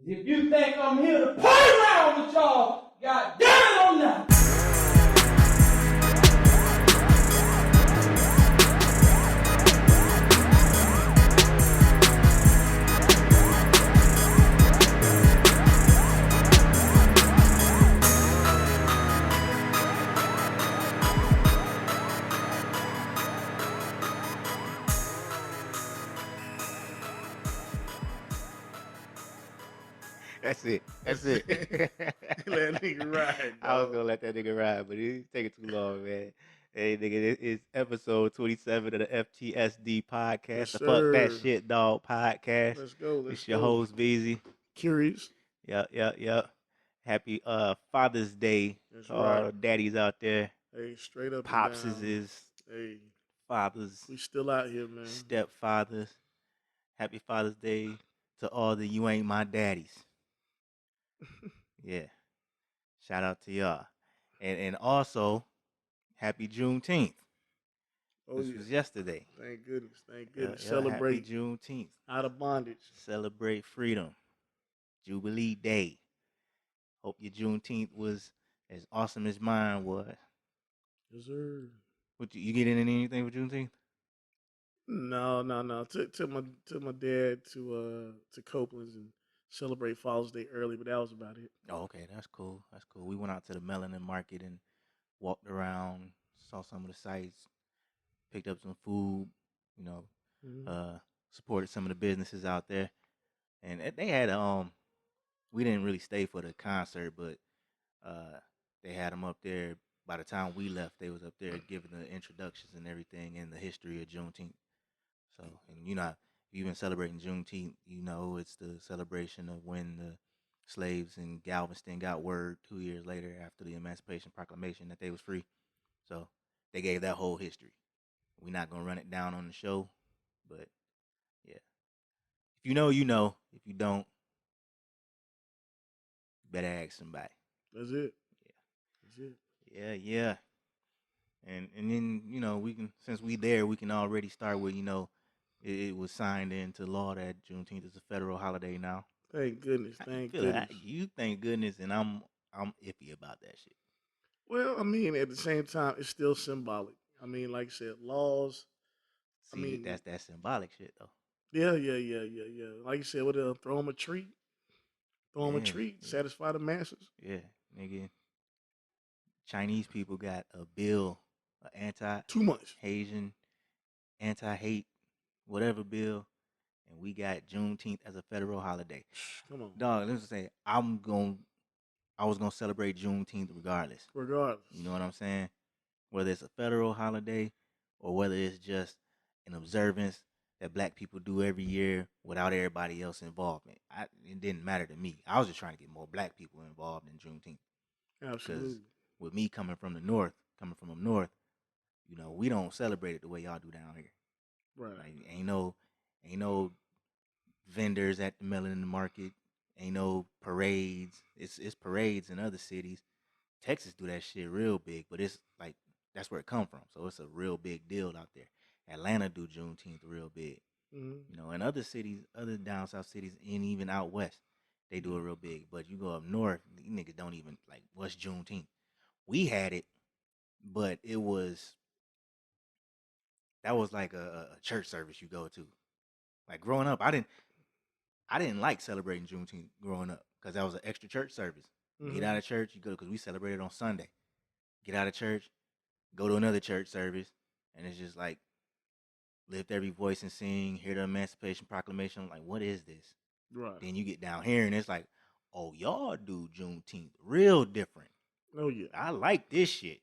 If you think I'm here to play around with y'all, God damn it, I'm not. That's it. That's it. Let that nigga ride, I was dog. gonna let that nigga ride, but it's taking too long, man. Hey, nigga, it's episode 27 of the FTSD podcast, Yes, the Fuck That sir. Shit Dog podcast. Let's go. Let's It's your go. host, Beezy. Curious. Yep. Happy Father's Day That's to all right. the daddies out there. Hey, straight up and Popses down. is Hey, fathers, we still out here, man. stepfathers. Happy Father's Day to all the you ain't my daddies. Yeah. Shout out to y'all. And also, happy Juneteenth. Oh, This yeah. was yesterday. Thank goodness. Thank Yeah, goodness. happy Celebrate Juneteenth. out of bondage. Celebrate freedom. Jubilee Day. Hope your Juneteenth was as awesome as mine was. Yes, sir. What you get in anything for Juneteenth? No. Took my dad to Copeland's and celebrate Father's Day early, but that was about it. Oh, okay, that's cool. That's cool. We went out to the Melanin Market and walked around, saw some of the sites, picked up some food, you know, Mm-hmm. supported some of the businesses out there. And they had we didn't really stay for the concert, but they had them up there. By the time we left, they was up there giving the introductions and everything and the history of Juneteenth. So, and you know, if you've been celebrating Juneteenth, you know it's the celebration of when the slaves in Galveston got word 2 years later after the Emancipation Proclamation that they was free. So they gave that whole history. We're not gonna run it down on the show, but yeah, if you know, you know. If you don't, you better ask somebody. That's it. Yeah. That's it. Yeah. And then, you know, we can, since we there, we can already start with, you know, it was signed into law that Juneteenth is a federal holiday now. Thank goodness. How you Thank feeling? goodness. You thank goodness, and I'm iffy about that shit. Well, I mean, at the same time, it's still symbolic. I mean, like I said, laws. I See, mean, that's that symbolic shit though. yeah. Like you said, what throw them a treat, Yeah, satisfy the masses. yeah, nigga. Chinese people got a bill, an Too much. anti-Asian, anti-hate, whatever bill, and we got Juneteenth as a federal holiday. Come on, Dog, let's just say I was gonna celebrate Juneteenth regardless. regardless. You know what I'm saying? Whether it's a federal holiday or whether it's just an observance that black people do every year without everybody else involvement. It didn't matter to me. I was just trying to get more black people involved in Juneteenth. Because Absolutely. with me coming from the north, coming from up north, you know, we don't celebrate it the way y'all do down here. Right. Like ain't no vendors at the Melanin Market. Ain't no parades. It's parades in other cities. Texas do that shit real big, but it's like that's where it come from. So it's a real big deal out there. Atlanta do Juneteenth real big. Mm-hmm. You know, and other cities, other down south cities, and even out west, they do it real big. But you go up north, these niggas don't even like what's Juneteenth. We had it, but that was like a church service you go to. Like growing up, I didn't like celebrating Juneteenth growing up because that was an extra church service. Get Mm-hmm. out of church, you go because we celebrated on Sunday. Get out of church, go to another church service, and it's just like lift every voice and sing, hear the Emancipation Proclamation. I'm like, what is this? Right. Then you get down here and it's like, oh, y'all do Juneteenth real different. Oh yeah. I like this shit.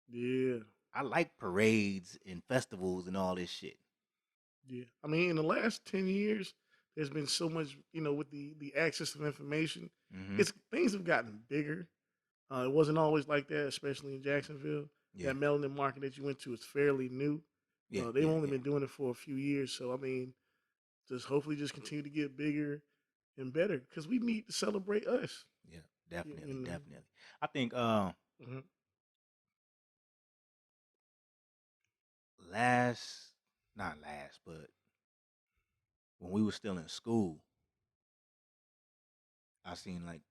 Yeah. I like parades and festivals and all this shit. Yeah. I mean, in the last 10 years, there's been so much, with the access of information. Mm-hmm. It's things have gotten bigger. It wasn't always like that, especially in Jacksonville. Yeah. That melanin market that you went to is fairly new. Yeah. They've only been doing it for a few years, so I mean, just hopefully just continue to get bigger and better because we need to celebrate us. Yeah, definitely, You know. definitely. I think Mm-hmm. not last, but when we were still in school, I seen like,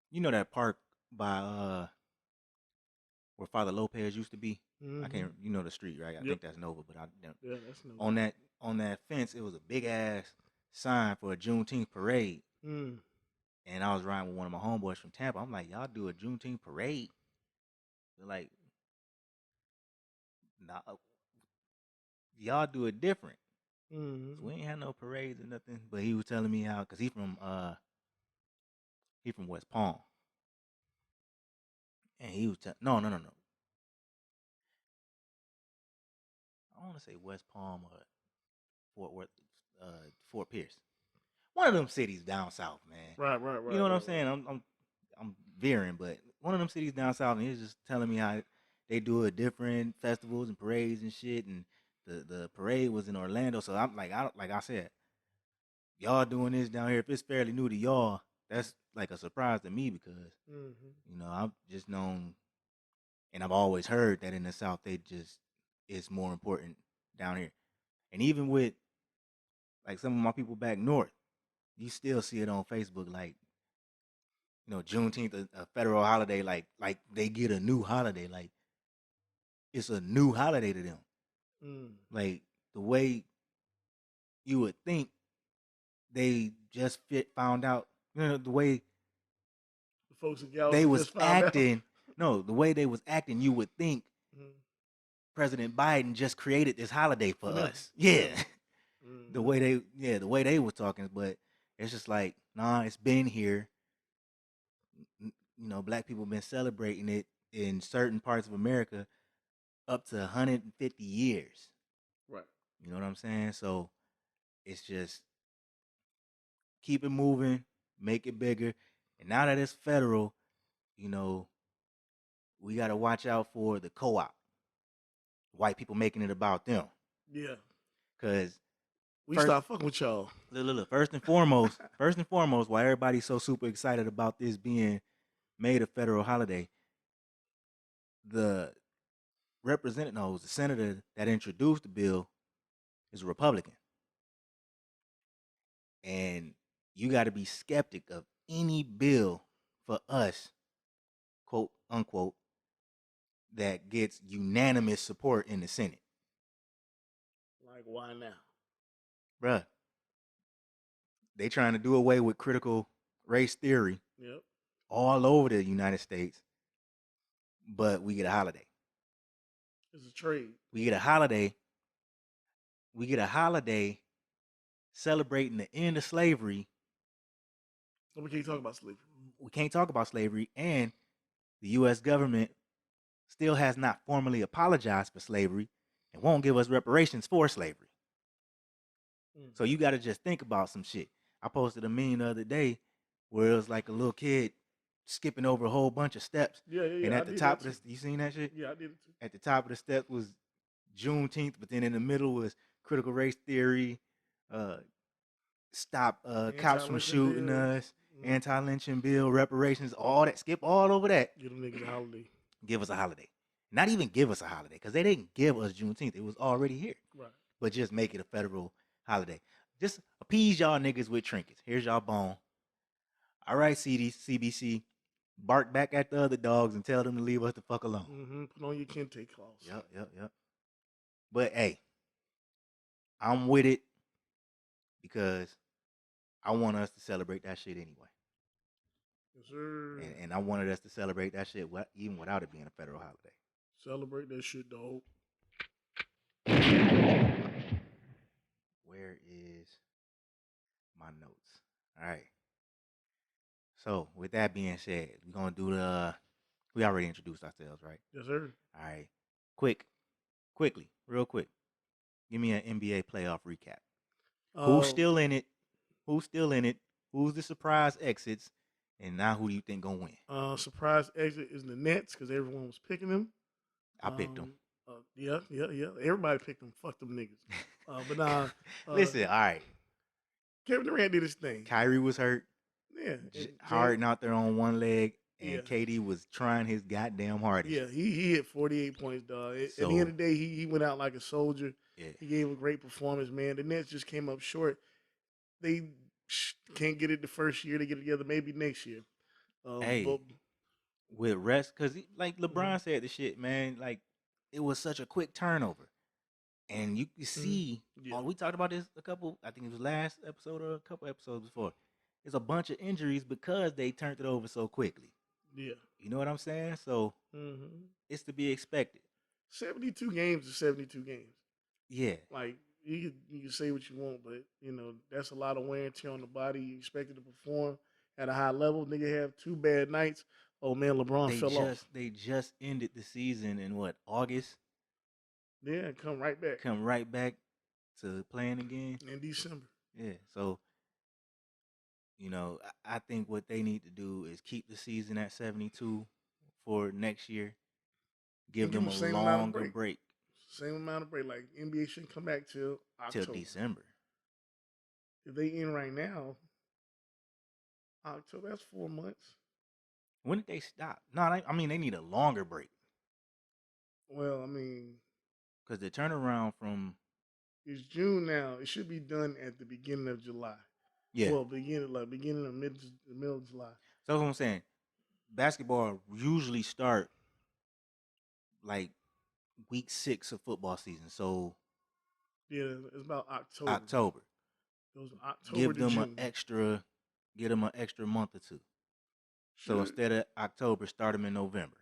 you know that park by where Father Lopez used to be. I can't, you know the street, right? I think that's Nova, but yeah, that's Nova. On that fence, it was a big ass sign for a Juneteenth parade. And I was riding with one of my homeboys from Tampa. I'm like, y'all do a Juneteenth parade? They're like, nah, y'all do it different. So we ain't had no parades or nothing. But he was telling me how, cause he from West Palm, and he was no. I want to say West Palm or Fort Worth, Fort Pierce. One of them cities down south, man. Right. You know what I'm saying? I'm veering, but one of them cities down south, and he was just telling me how they do it different festivals and parades and shit. And the parade was in Orlando, so I'm like, like I said, y'all doing this down here. If it's fairly new to y'all, that's like a surprise to me because you know I've just known, and I've always heard that in the South it's more important down here, and even with like some of my people back north, you still see it on Facebook, like, you know, Juneteenth, a federal holiday, like they get a new holiday, like it's a new holiday to them. Like the way you would think they just found out, you know, the way the folks and gals they was just found acting. out. No, the way they was acting, you would think President Biden just created this holiday for us. Yeah. The way they were talking, but it's just like, nah, it's been here. You know, black people been celebrating it in certain parts of America up to 150 years. Right. You know what I'm saying? So it's just keep it moving, make it bigger. And now that it's federal, you know, we got to watch out for the co-op. White people making it about them. Yeah. Because we start fucking with y'all. Look, first and foremost, why everybody's so super excited about this being made a federal holiday, the the senator that introduced the bill is a Republican. And you got to be skeptic of any bill for us, quote unquote, that gets unanimous support in the Senate. Like, why now? Bruh, they trying to do away with critical race theory all over the United States, but we get a holiday. It's a trade. We get a holiday celebrating the end of slavery. We can't talk about slavery. We can't talk about slavery, and the U.S. government still has not formally apologized for slavery and won't give us reparations for slavery. So you got to just think about some shit. I posted a meme the other day where it was like a little kid skipping over a whole bunch of steps. Yeah. And at the top of you seen that shit? Yeah, I did it too. At the top of the steps was Juneteenth, but then in the middle was critical race theory, stop cops from shooting us, anti-lynching bill, reparations, all that. Skip all over that. Give them niggas a holiday. Give us a holiday. Not even give us a holiday, because they didn't give us Juneteenth. It was already here. Right. But just make it a federal holiday. Just appease y'all niggas with trinkets. Here's y'all bone. All right, CBC, bark back at the other dogs and tell them to leave us the fuck alone. Put on your kente claws. Yep. But hey, I'm with it because I want us to celebrate that shit anyway. Yes, sir. And I wanted us to celebrate that shit even without it being a federal holiday. Celebrate that shit, dog. Where is my notes? All right. So with that being said, we're gonna do we already introduced ourselves, right? Yes, sir. All right. Real quick. Give me an NBA playoff recap. Who's still in it? Who's the surprise exits? And now who do you think gonna win? Surprise exit is the Nets because everyone was picking them. I picked them. Yeah. Everybody picked them. Fuck them niggas. But nah. Listen, all right. Kevin Durant did his thing. Kyrie was hurt. Yeah. Harden out there on one leg. And KD was trying his goddamn hardest. Yeah, he hit 48 points, dog. At the end of the day, he went out like a soldier. Yeah. He gave a great performance, man. The Nets just came up short. They Can't get it the first year. They get it together maybe next year. Hey, But with rest, because like LeBron said the shit, man, like it was such a quick turnover. And you can see, yeah, we talked about this I think it was last episode or a couple episodes before. There's a bunch of injuries because they turned it over so quickly. yeah. You know what I'm saying? So it's to be expected. 72 games is 72 games. Yeah. Like you can say what you want, but that's a lot of wear and tear on the body. You expected to perform at a high level. Nigga have 2 bad nights. Oh man, LeBron fell off. They just ended the season in what, August? Yeah, come right back Come right back to playing again in December. Yeah. So I think what they need to do is keep the season at 72 for next year. Give And give them them a the same amount of longer break Same amount of break. Like NBA shouldn't come back till till October. December. If they end right now, October, that's 4 months. When did they stop? No, I mean they need a longer break Well, I mean, because the turnaround from it's June now. It should be done at the beginning of July. yeah. Well, beginning of middle of July. So that's what I'm saying. Basketball usually start like week 6 of football season. So Yeah, it's about October. October. It was October Give to them June. get them an extra month or two. Sure. So instead of October, start them in November.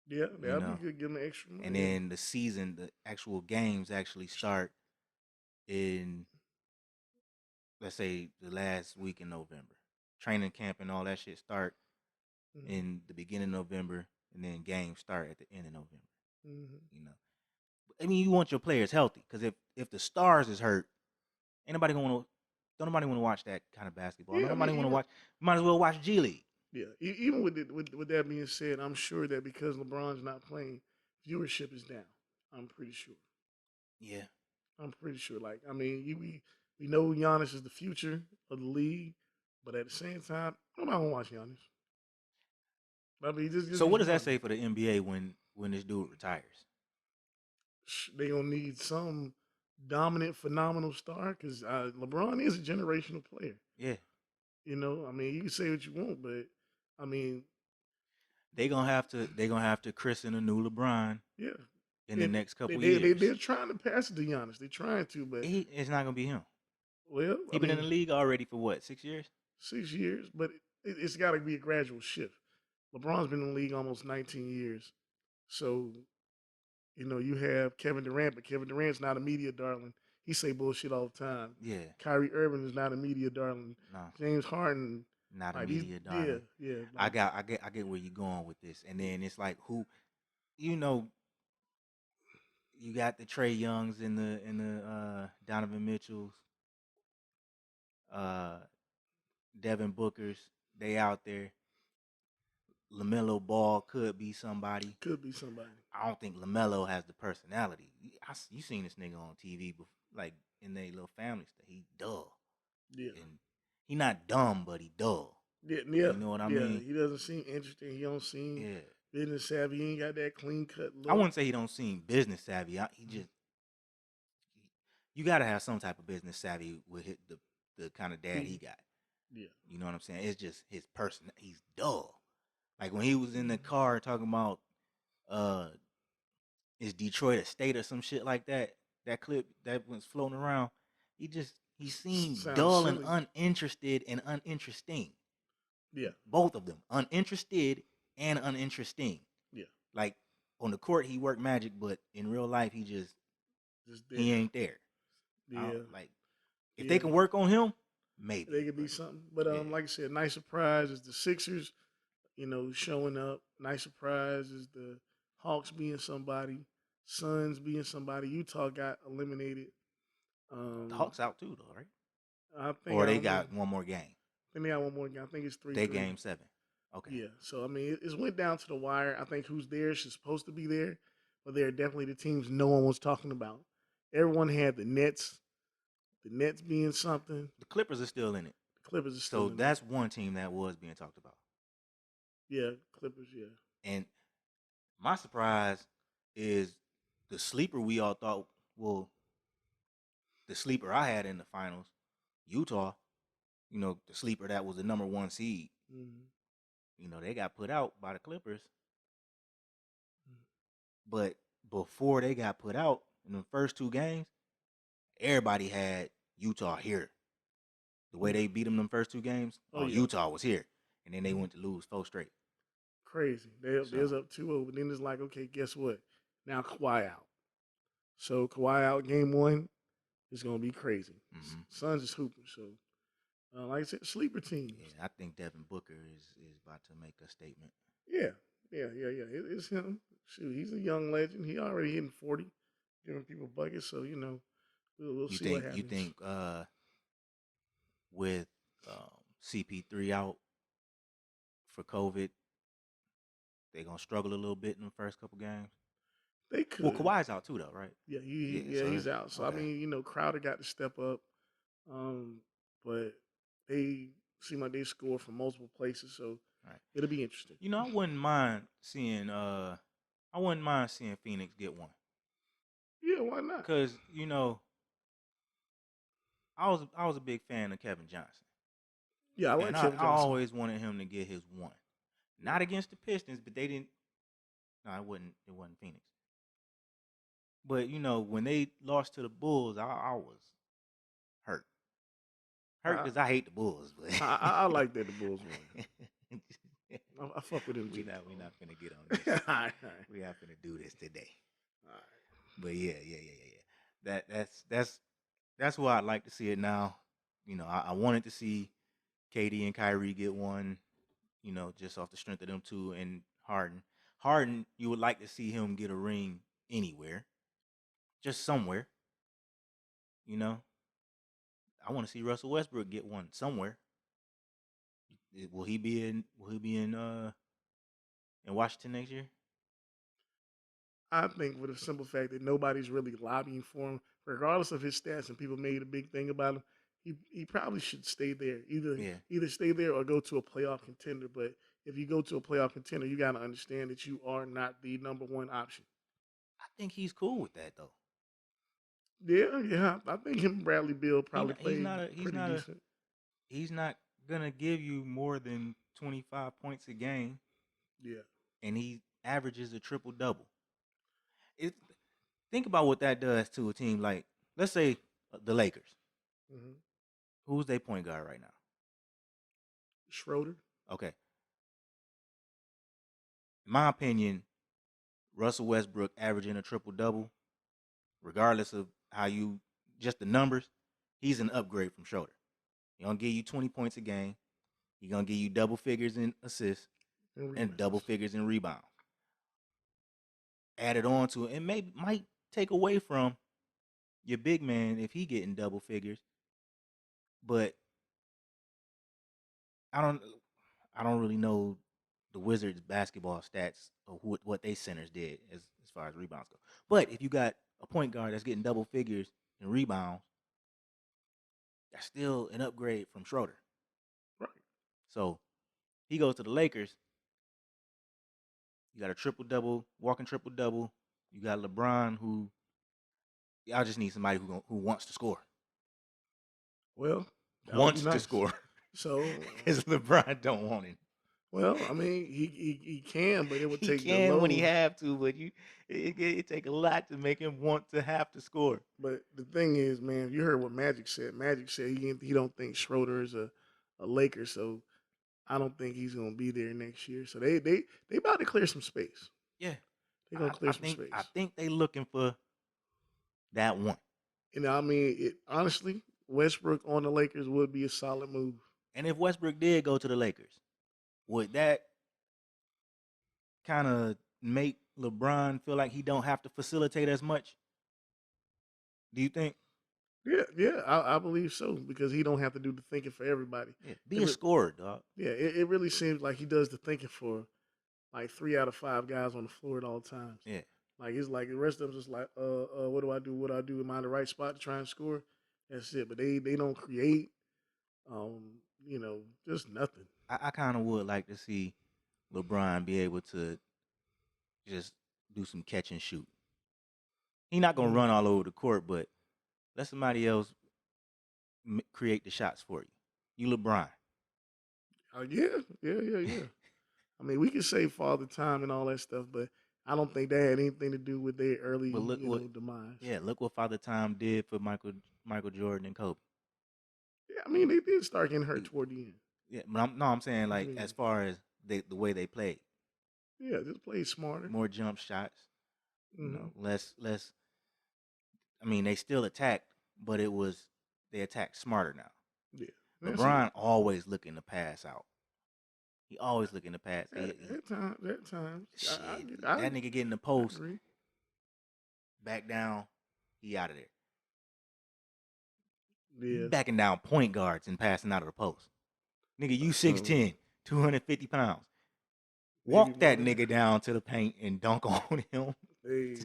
Yeah, that'd be good. Give them an extra month. And then the season, the actual games actually start in, let's say, the last week in November. Training camp and all that shit start in the beginning of November, and then games start at the end of November. I mean, you want your players healthy because if the stars is hurt, ain't nobody don't nobody want to watch that kind of basketball. Yeah, Nobody want to watch. Might as well watch G League. Yeah, even with that being said, I'm sure that because LeBron's not playing, viewership is down. I'm pretty sure. Yeah, I'm pretty sure. Like, I mean, we know Giannis is the future of the league, but at the same time, nobody want to watch Giannis. I mean, just so what does that say for the NBA when this dude retires? They gonna need some dominant, phenomenal star because LeBron is a generational player. Yeah. I mean, you can say what you want, but I mean, they're gonna have to christen a new LeBron. Yeah. In the next couple years, they're trying to pass it to Giannis. They're trying to, but it's not gonna be him. Well, he's been in the league already for what, 6 years? 6 years, but it's got to be a gradual shift. LeBron's been in the league almost 19 years, so you have Kevin Durant, but Kevin Durant's not a media darling. He say bullshit all the time. Yeah. Kyrie Irving is not a media darling. No. James Harden, not a media darling. Yeah. I get where you're going with this, and then it's like who, you got the Trey Youngs and the Donovan Mitchells, Devin Bookers. They out there. LaMelo Ball could be somebody. I don't think LaMelo has the personality. You seen this nigga on TV before, like in their little family stuff. He dull. Yeah. And he not dumb, but he dull. Yeah. You know what I mean? He doesn't seem interesting. He don't seem business savvy. He ain't got that clean cut look. I wouldn't say he don't seem business savvy. He just you got to have some type of business savvy with the kind of dad he got. Yeah. You know what I'm saying? It's just his person. He's dull. Like when he was in the car talking about is Detroit a state or some shit like that. That clip that was floating around. He seemed dull silly. And uninterested and uninteresting. Yeah. Both of them. Uninterested and uninteresting. Yeah. Like on the court he worked magic, but in real life he he ain't there. Yeah. Like if they can work on him, maybe they could be something. But like I said, nice surprise is the Sixers, showing up. Nice surprise is the Hawks being somebody, Suns being somebody. Utah got eliminated. The Hawks out too, though, right? I think. Or they got one more game. I think they got one more game. I think it's 3-3. They game 7. Okay. Yeah. So I mean, it went down to the wire. I think who's there is supposed to be there, but they're definitely the teams no one was talking about. Everyone had the Nets. The Nets being something. The Clippers are still in it. The Clippers are still in it. So that's one team that was being talked about. Yeah, Clippers, yeah. And my surprise is the sleeper we all thought, the sleeper I had in the finals, Utah. you know, the sleeper that was the number 1 seed. Mm-hmm. You know, they got put out by the Clippers. But before they got put out in the first 2 games, everybody had Utah here. The way they beat them first 2 games, Utah was here. And then they went to lose 4 straight. Crazy. They was up 2-0, but then it's like, okay, guess what? Now Kawhi out. So Kawhi out game 1 is going to be crazy. Mm-hmm. Suns is hooping. So, like I said, sleeper teams. Yeah, I think Devin Booker is about to make a statement. Yeah. It's him. Shoot, he's a young legend. He already hitting 40, giving people buckets. So, you know, we'll see what happens. You think with CP3 out for COVID, they're going to struggle a little bit in the first couple games? They could. Well, Kawhi's out too, though, right? Yeah, he's out. So, okay. I mean, you know, Crowder got to step up. But they seem like they score from multiple places. So, it'll be interesting. You know, I wouldn't mind seeing Phoenix get one. Yeah, why not? Because, you know, I was a big fan of Kevin Johnson. Yeah, I like Kevin Johnson. I always wanted him to get his one. Not against the Pistons, but they didn't. No, it wasn't Phoenix. But, you know, when they lost to the Bulls, I was hurt. Because I hate the Bulls. But I like that the Bulls won. I fuck with him. We not finna get on this. All right. We not finna do this today. All right. But yeah. That's why I'd like to see it now. You know, I wanted to see KD and Kyrie get one, you know, just off the strength of them two, and Harden. Harden, you would like to see him get a ring anywhere. Just somewhere. You know? I want to see Russell Westbrook get one somewhere. Will he be in Washington next year? I think for the simple fact that nobody's really lobbying for him, regardless of his stats, and people made a big thing about him, he probably should stay there. Either stay there or go to a playoff contender. But if you go to a playoff contender, you got to understand that you are not the number 1 option. I think he's cool with that, though. Yeah. I think him and Bradley Beal probably play pretty decent. He's not gonna give you more than 25 points a game. Yeah. And he averages a triple-double. Think about what that does to a team like, let's say, the Lakers. Mm-hmm. Who's their point guard right now? Schroeder. Okay. In my opinion, Russell Westbrook averaging a triple-double, regardless of how just the numbers, he's an upgrade from Schroeder. He's going to give you 20 points a game. He's going to give you double figures in assists and double figures in rebounds. Added on to it, and might take away from your big man if he getting double figures. But I don't really know the Wizards basketball stats or what they centers did as far as rebounds go. But if you got a point guard that's getting double figures in rebounds, that's still an upgrade from Schroeder. Right. So he goes to the Lakers. You got a triple-double, walking triple-double. You got LeBron, who y'all just need somebody who wants to score. Well, wants to score. So, because LeBron don't want it. Well, I mean, he can, but it would take. He can when he have to, but it take a lot to make him want to have to score. But the thing is, man, you heard what Magic said. Magic said he don't think Schroeder is a Laker, so I don't think he's gonna be there next year. So they about to clear some space. Yeah, they gonna clear some space. I think they looking for that one. And I mean, honestly, Westbrook on the Lakers would be a solid move. And if Westbrook did go to the Lakers, would that kind of make LeBron feel like he don't have to facilitate as much? Do you think? Yeah, I believe so, because he don't have to do the thinking for everybody. Yeah, be a scorer, dog. Yeah, it really seems like he does the thinking for like 3 out of 5 guys on the floor at all times. Yeah. Like, it's like the rest of them just like, what do I do? What do I do? Am I in the right spot to try and score? That's it. But they don't create, just nothing. I kind of would like to see LeBron be able to just do some catch and shoot. He's not going to run all over the court, but let somebody else create the shots for you. You LeBron. Yeah. I mean, we can say Father Time and all that stuff, but I don't think that had anything to do with their early, But look what demise. yeah, look what Father Time did for Michael Jordan and Kobe. Yeah, I mean, they did start getting hurt He- toward the end. Yeah, but I'm saying What you like as mean? far as the way they played, Yeah, just play smarter. more jump shots, Mm-hmm. less. I mean, they still attacked, but they attacked smarter now. Yeah, that's it. LeBron always looking to pass out. He always looking to pass. At times, Shit, I that nigga get in the post, agree. back down, he out of there. You Yeah. backing down point guards and passing out of the post. Nigga, you 6'10", 250 pounds. Walk that nigga down to the paint and dunk on him. Hey,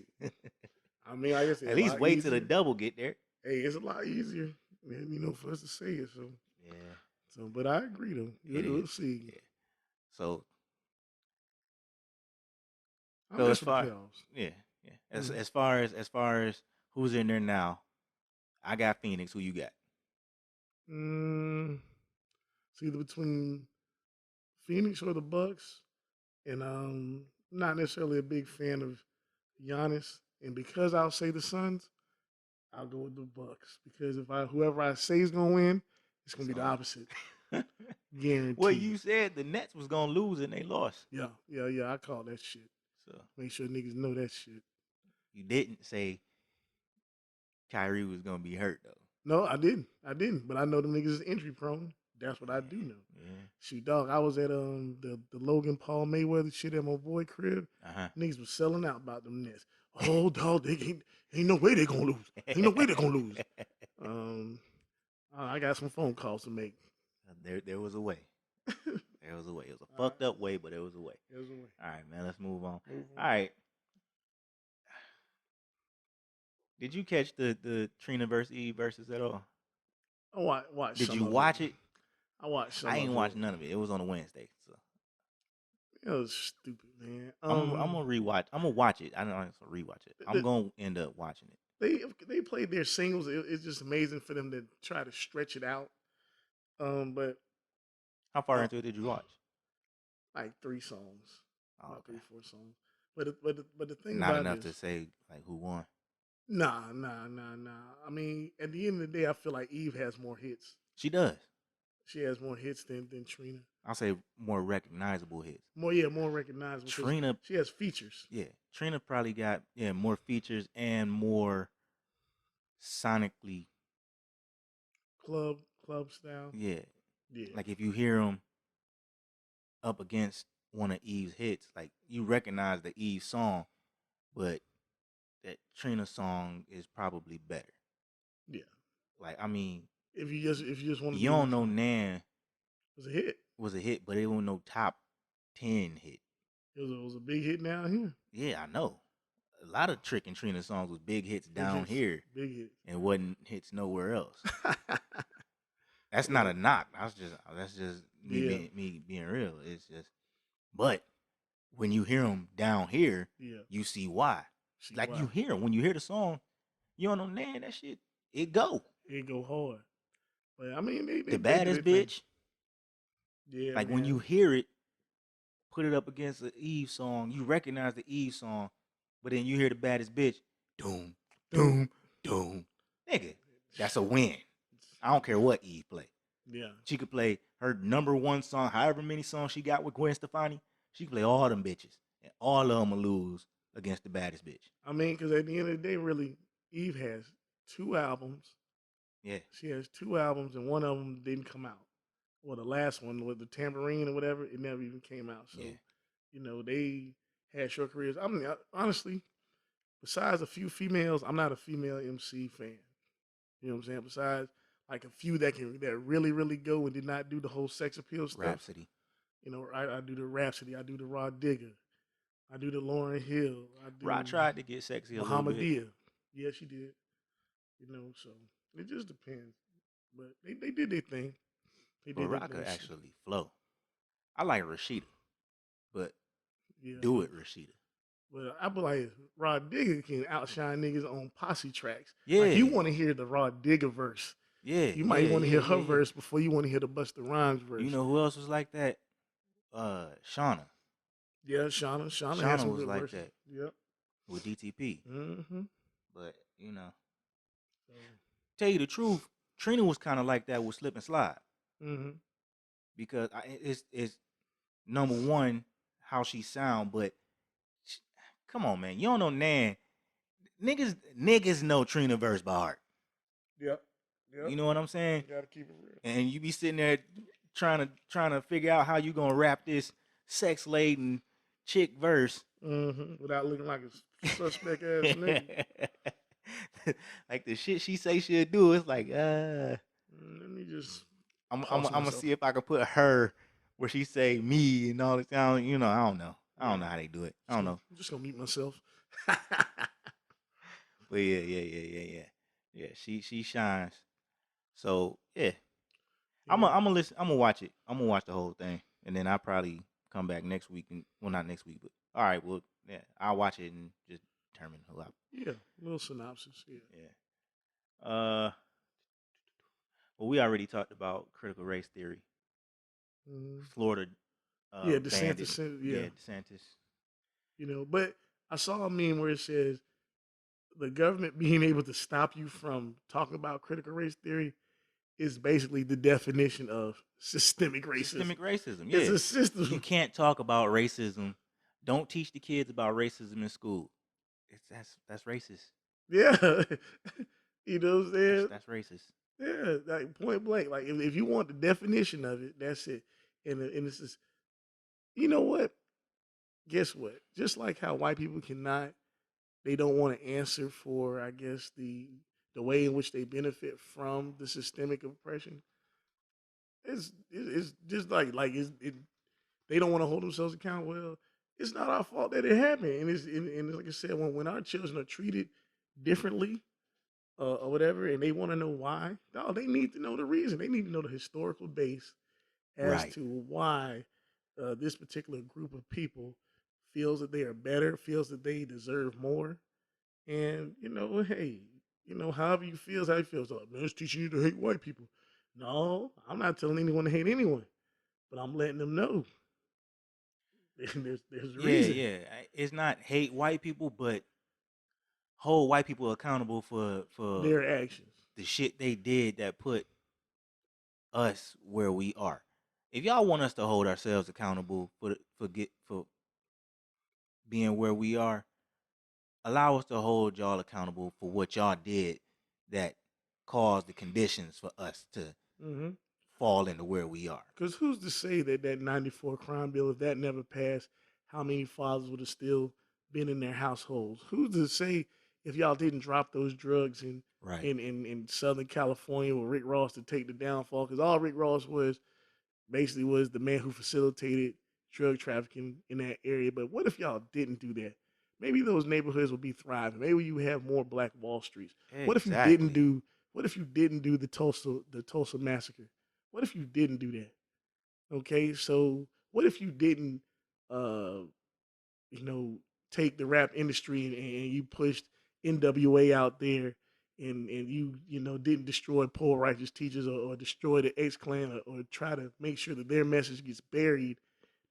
I mean, I guess it's At a least lot wait till the easier. double get there. Hey, it's a lot easier, man, for us to say it. So, Yeah, but I agree though. We'll see. Yeah. So I'm as mess with the far playoffs. yeah. As far as who's in there now, I got Phoenix. Who you got? It's either between Phoenix or the Bucks, and not necessarily a big fan of Giannis. And because I'll say the Suns, I'll go with the Bucks because if whoever I say is gonna win, it's gonna be the opposite. Guaranteed. Well, you said the Nets was gonna lose and they lost. Yeah. I call that shit. So make sure niggas know that shit. You didn't say Kyrie was gonna be hurt though. No, I didn't. But I know them niggas is injury prone. That's what I do know. Yeah. Shoot, dog, I was at the Logan Paul Mayweather shit at my boy crib. Niggas was selling out about them Nets. Oh, dog, ain't no way they gonna lose. Ain't no way they gonna lose. I got some phone calls to make. There was a way. There was a way. It was a fucked up way, but there was a way. There was a way. All right, man. Let's move on. All right. Did you catch the Trina versus Eve versus at all? I watched. Did you watch it? I watched. I ain't watched none of it. It was on a Wednesday, so it was stupid, man. I'm gonna rewatch. I'm gonna watch it. I don't want to rewatch it. I'm gonna end up watching it. They played their singles. It's just amazing for them to try to stretch it out. But how far into it did you watch? Like 3 songs. Oh, okay. 3-4 songs. But the thing not about enough it is, to say like who won. Nah. I mean, at the end of the day, I feel like Eve has more hits. She does. She has more hits than Trina. I'll say more recognizable hits. More recognizable. Trina, she has features. Yeah, Trina probably got more features and more sonically club style. Yeah. Like if you hear them up against one of Eve's hits, like you recognize the Eve song, but that Trina song is probably better. Yeah. Like I mean, if you just want to, you don't know Nan was a hit, but it wasn't no top 10 hit. It was a big hit down here. Yeah, I know. A lot of Trick and Trina songs was big hits down here. Big hits. And wasn't hits nowhere else. That's not a knock. That's just me being real. It's just, but when you hear them down here, you see why. You hear them when you hear the song, you don't know, man, that shit it go hard. But I mean, they the baddest bitch. Yeah, like man. When you hear it, put it up against the Eve song, you recognize the Eve song, but then you hear the baddest bitch, doom, doom, doom, nigga, that's a win. I don't care what Eve play. Yeah, she could play her number 1 song, however many songs she got with Gwen Stefani. She could play all them bitches, and all of them will lose against the baddest bitch. I mean, because at the end of the day, really, Eve has 2 albums. Yeah, she has 2 albums, and one of them didn't come out. Well, the last one with the tambourine or whatever, it never even came out. So, they had short careers. I mean, honestly, besides a few females, I'm not a female MC fan. You know what I'm saying? Besides, like a few that really, really go and did not do the whole sex appeal stuff. Rhapsody. I do the Rhapsody. I do the Raw Digger. I do the Lauryn Hill. Rod tried to get sexy a little bit. Yeah, she did. So it just depends. But they did their thing. Rod could actually flow. I like Rashida, but do it, Rashida. But I be like, Rod Digger can outshine niggas on posse tracks. Yeah. Like, you want to hear the Rod Digger verse. Yeah, You might want to hear her yeah. verse before you want to hear the Busta Rhymes verse. You know who else was like that? Shauna. Yeah, Shauna had Shauna some was good like verses. that Yep. with DTP. Mm-hmm. But So, tell you the truth, Trina was kind of like that with Slip and Slide mm-hmm. because it's number one how she sound, but come on, man, you don't know Nan. Niggas know Trina verse by heart. Yep. You know what I'm saying? You gotta keep it real. And you be sitting there trying to figure out how you gonna rap this sex laden chick verse Mm-hmm. Without looking like a suspect ass nigga. like the shit she say she'll do. It's like Let me just I'm pause gonna myself. see if I can put her where she say me and all this. I don't know. I don't know Yeah. how they do it. I don't know. I'm just gonna mute myself. But yeah. Yeah, she shines. So yeah. I'm Yeah. gonna listen. I'm gonna watch it. I'm gonna watch the whole thing, and then I'll probably come back next week. And well, not next week, but all right. Well, yeah, I'll watch it and just determine who I. Yeah. Little synopsis. Yeah. Yeah. Well, we already talked about critical race theory. Mm-hmm. Florida, Yeah. banned it. DeSantis. Yeah. Yeah, DeSantis. But I saw a meme where it says the government being able to stop you from talking about critical race theory is basically the definition of systemic racism. Systemic racism. It's Yeah, a system. you can't talk about racism. Don't teach the kids about racism in school. That's racist. Yeah. You know what I'm saying? That's racist. Yeah, like point blank. Like if you want the definition of it, that's it. And this is, you know what? Guess what? Just like how white people they don't want to answer for, I guess the way in which they benefit from the systemic oppression. It's just they don't want to hold themselves accountable. Well, it's not our fault that it happened, and like I said, when our children are treated differently or whatever, and they want to know why. No, they need to know the reason. They need to know the historical base as Right. to why this particular group of people feels that they are better, feels that they deserve more, and hey, however you feel is how you feel. So, man, it's teaching you to hate white people. No, I'm not telling anyone to hate anyone, but I'm letting them know there's a reason. Yeah. It's not hate white people, but hold white people accountable for Their actions. the shit they did that put us where we are. If y'all want us to hold ourselves accountable for being where we are, allow us to hold y'all accountable for what y'all did that caused the conditions for us to Mm-hmm. fall into where we are. Because who's to say that 94 crime bill, if that never passed, how many fathers would have still been in their households? Who's to say if y'all didn't drop those drugs Right. in Southern California with Rick Ross to take the downfall? Because all Rick Ross was basically was the man who facilitated drug trafficking in that area. But what if y'all didn't do that? Maybe those neighborhoods would be thriving. Maybe you have more Black Wall Streets. What if you didn't Exactly. do? What if you didn't do the Tulsa massacre? What if you didn't do that? Okay, so what if you didn't, uh, you know, take the rap industry and you pushed NWA out there, and you didn't destroy poor righteous teachers or destroy the X Clan or try to make sure that their message gets buried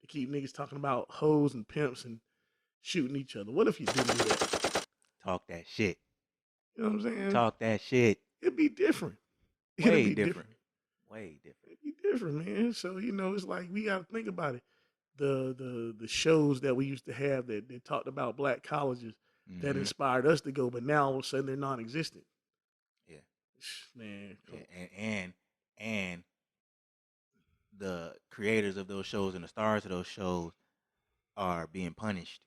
to keep niggas talking about hoes and pimps and shooting each other? What if you didn't do that? Talk that shit. You know what I'm saying? Talk that shit. It'd be different. It'd Way be different. different. Way different. It'd be different, man. So it's like we got to think about it. The shows that we used to have that talked about black colleges that Mm-hmm. inspired us to go, but now all of a sudden they're non-existent. Yeah. Man, Yeah. And the creators of those shows and the stars of those shows are being punished,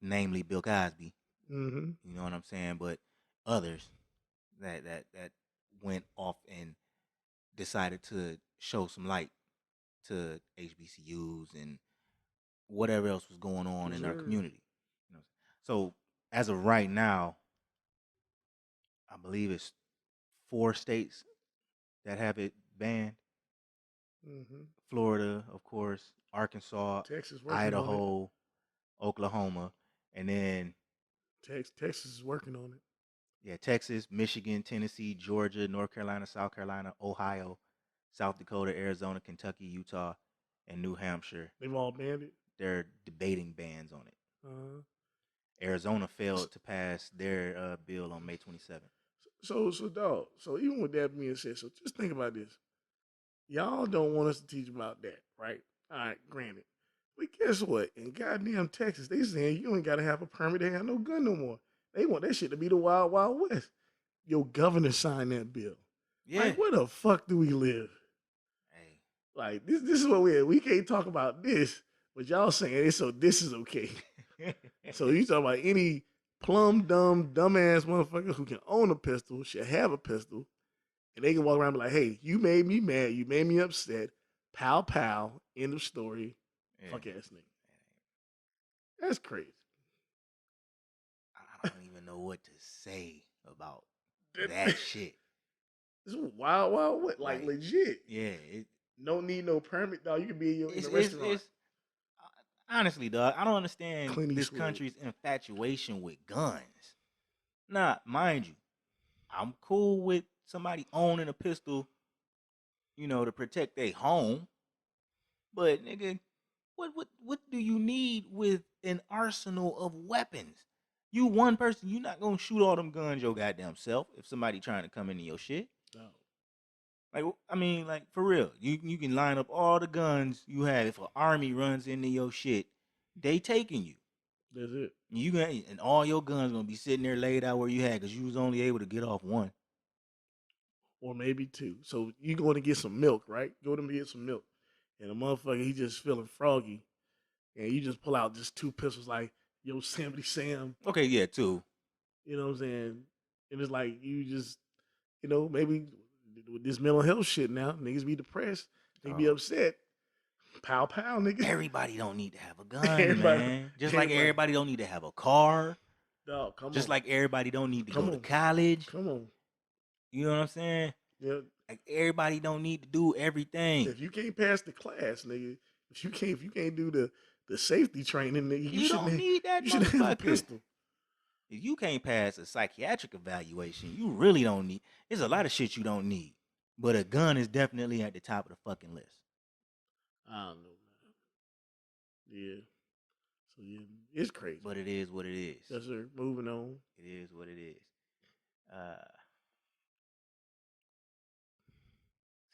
namely Bill Cosby. mm-hmm. You know what I'm saying? But others that went off and decided to show some light to HBCUs and whatever else was going on in our community. You know, so as of right now, I believe it's 4 states that have it banned. Mm-hmm. Florida, of course, Arkansas, Texas working on it. Idaho, Oklahoma, and then Texas is working on it. Yeah, Texas, Michigan, Tennessee, Georgia, North Carolina, South Carolina, Ohio, South Dakota, Arizona, Kentucky, Utah, and New Hampshire. They've all banned it. They're debating bans on it. Uh, Arizona failed to pass their bill on May 27th. so dog. So even with that being said, so just think about this. Y'all don't want us to teach about that, right? All right, granted. But guess what? In goddamn Texas, they saying you ain't got to have a permit to have no gun no more. They want that shit to be the Wild Wild West. Your governor signed that bill. Yeah. Like, where the fuck do we live? Hey. Like, this is what we can't talk about this, but y'all saying it, so this is okay. So you talking about any dumbass motherfucker who can own a pistol should have a pistol, and they can walk around and be like, hey, you made me mad, you made me upset, pow pow, end of story, fuck ass nigga. That's crazy. I don't even know what to say about that shit. This is wild, wild, what? Like legit. Yeah. Don't need no permit, dog. You can be in a restaurant. Honestly, dog, I don't understand this country's infatuation with guns. Nah, mind you, I'm cool with somebody owning a pistol, to protect their home. But nigga, what do you need with an arsenal of weapons? You one person, you not gonna shoot all them guns your goddamn self if somebody trying to come into your shit. No. Like for real, you can line up all the guns you have. If an army runs into your shit, they taking you. That's it. And all your guns gonna be sitting there laid out where you had, because you was only able to get off one. Or maybe two. So you going to get some milk, right? Go to get some milk. And the motherfucker, he just feeling froggy. And you just pull out just two pistols like, yo, Sammy Sam. Okay, yeah, two. You know what I'm saying? And it's like, you just, maybe with this mental health shit now, niggas be depressed. They be upset. Pow, pow, nigga. Everybody don't need to have a gun, man. Just like everybody don't need to have a car. Dog, come on. Just like everybody don't need to go to college. Come on. You know what I'm saying? Yeah. Like everybody don't need to do everything. If you can't pass the class, nigga, if you can't do the safety training, nigga, you don't need that you should have a pistol. If you can't pass a psychiatric evaluation, you really don't need. There's a lot of shit you don't need. But a gun is definitely at the top of the fucking list. I don't know, man. Yeah. So yeah, it's crazy. But it is what it is. Yes, sir. Moving on. It is what it is.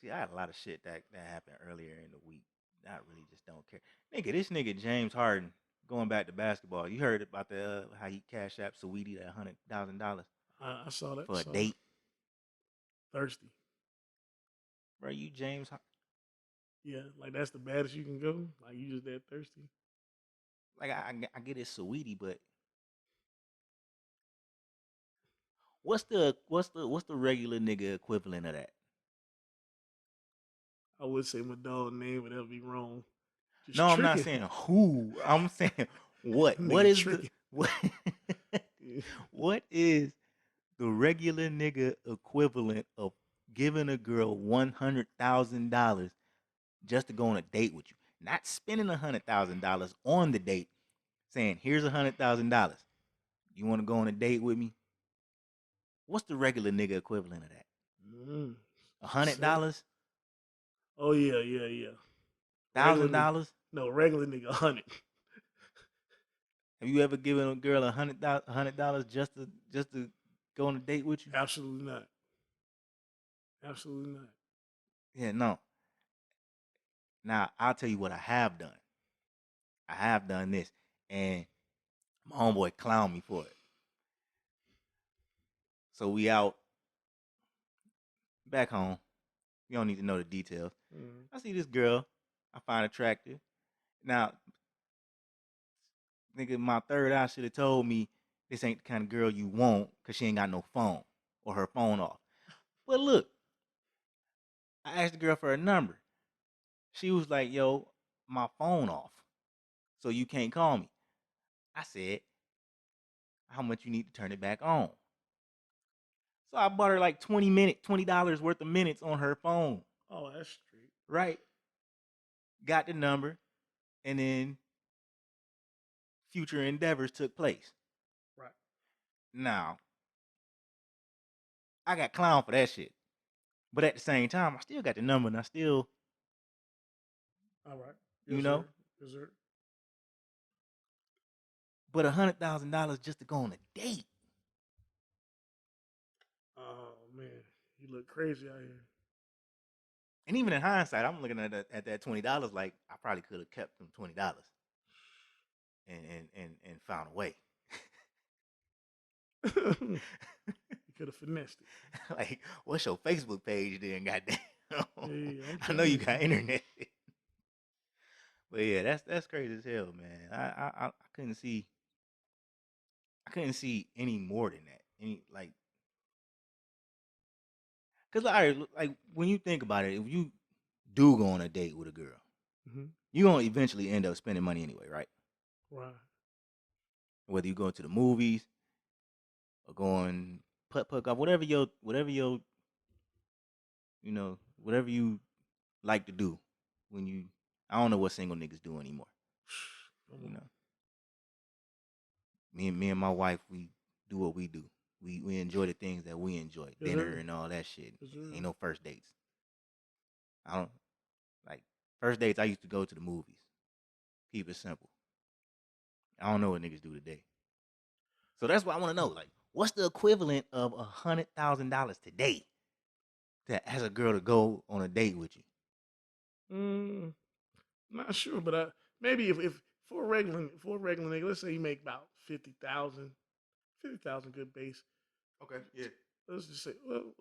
See, I had a lot of shit that happened earlier in the week. I really just don't care. Nigga, this nigga James Harden, going back to basketball. You heard about the how he cashed out Saweetie that $100,000? I saw that. For a date. Thirsty. Bro, you James Harden. Yeah, like that's the baddest you can go. Like you just that thirsty. Like I get it, Saweetie, but what's the regular nigga equivalent of that? I would say my dog name, but that would be wrong. Just no, tricking. I'm not saying who. I'm saying what. What is what is the regular nigga equivalent of giving a girl $100,000 just to go on a date with you? Not spending $100,000 on the date, saying, here's $100,000. You want to go on a date with me? What's the regular nigga equivalent of that? $100? Oh yeah. $1,000? No, regular nigga 100. Have you ever given a girl $100 just to go on a date with you? Absolutely not. Absolutely not. Yeah, no. Now, I'll tell you what I have done. I have done this, and my homeboy clowned me for it. So we out back home. You don't need to know the details. I see this girl I find attractive. Now, nigga, my third eye should have told me this ain't the kind of girl you want because she ain't got no phone or her phone off. But look, I asked the girl for her number. She was like, yo, my phone off, so you can't call me. I said, how much you need to turn it back on? So I bought her like $20 worth of minutes on her phone. Oh, that's straight. Right. Got the number, and then future endeavors took place. Right. Now, I got clown for that shit. But at the same time, I still got the number, and I still, All right. you Yes, know. sir. Yes, sir. But $100,000 just to go on a date. Oh man, you look crazy out here. And even in hindsight, I'm looking at that $20 like I probably could have kept them $20 and found a way. You could have finessed it. Like, what's your Facebook page then? Goddamn, Hey, I'm I know telling you you. got internet. But yeah, that's crazy as hell, man. I couldn't see any more than that. Any like, cause like when you think about it, if you do go on a date with a girl, Mm-hmm. you're gonna eventually end up spending money anyway, right? Right. Whether you go to the movies or going putt golf, whatever you like to do when you. I don't know what single niggas do anymore. Come You on. know, me and my wife, we do what we do. We enjoy the things that we enjoy, Yes, dinner sir. and all that shit. Yes, sir. Ain't no first dates. I don't like first dates. I used to go to the movies. Keep it simple. I don't know what niggas do today. So that's what I want to know. Like, what's the equivalent of $100,000 today to ask a girl to go on a date with you? Not sure, but maybe if for a regular nigga, let's say you make about 50,000, 50,000 good base. Okay, yeah. Let's just say,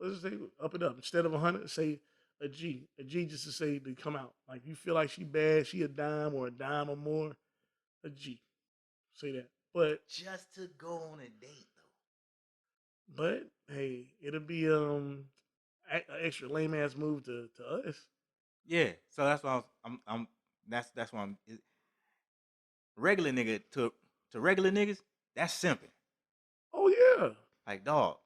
let's just say up it up. Instead of 100, say a G just to say to come out. Like you feel like she bad, she a dime or more, a G. Say that. Just to go on a date But hey, it'll be an extra lame ass move to us. Yeah, so that's why I'm that's why regular nigga to regular niggas, that's simping. Oh yeah, Like dog,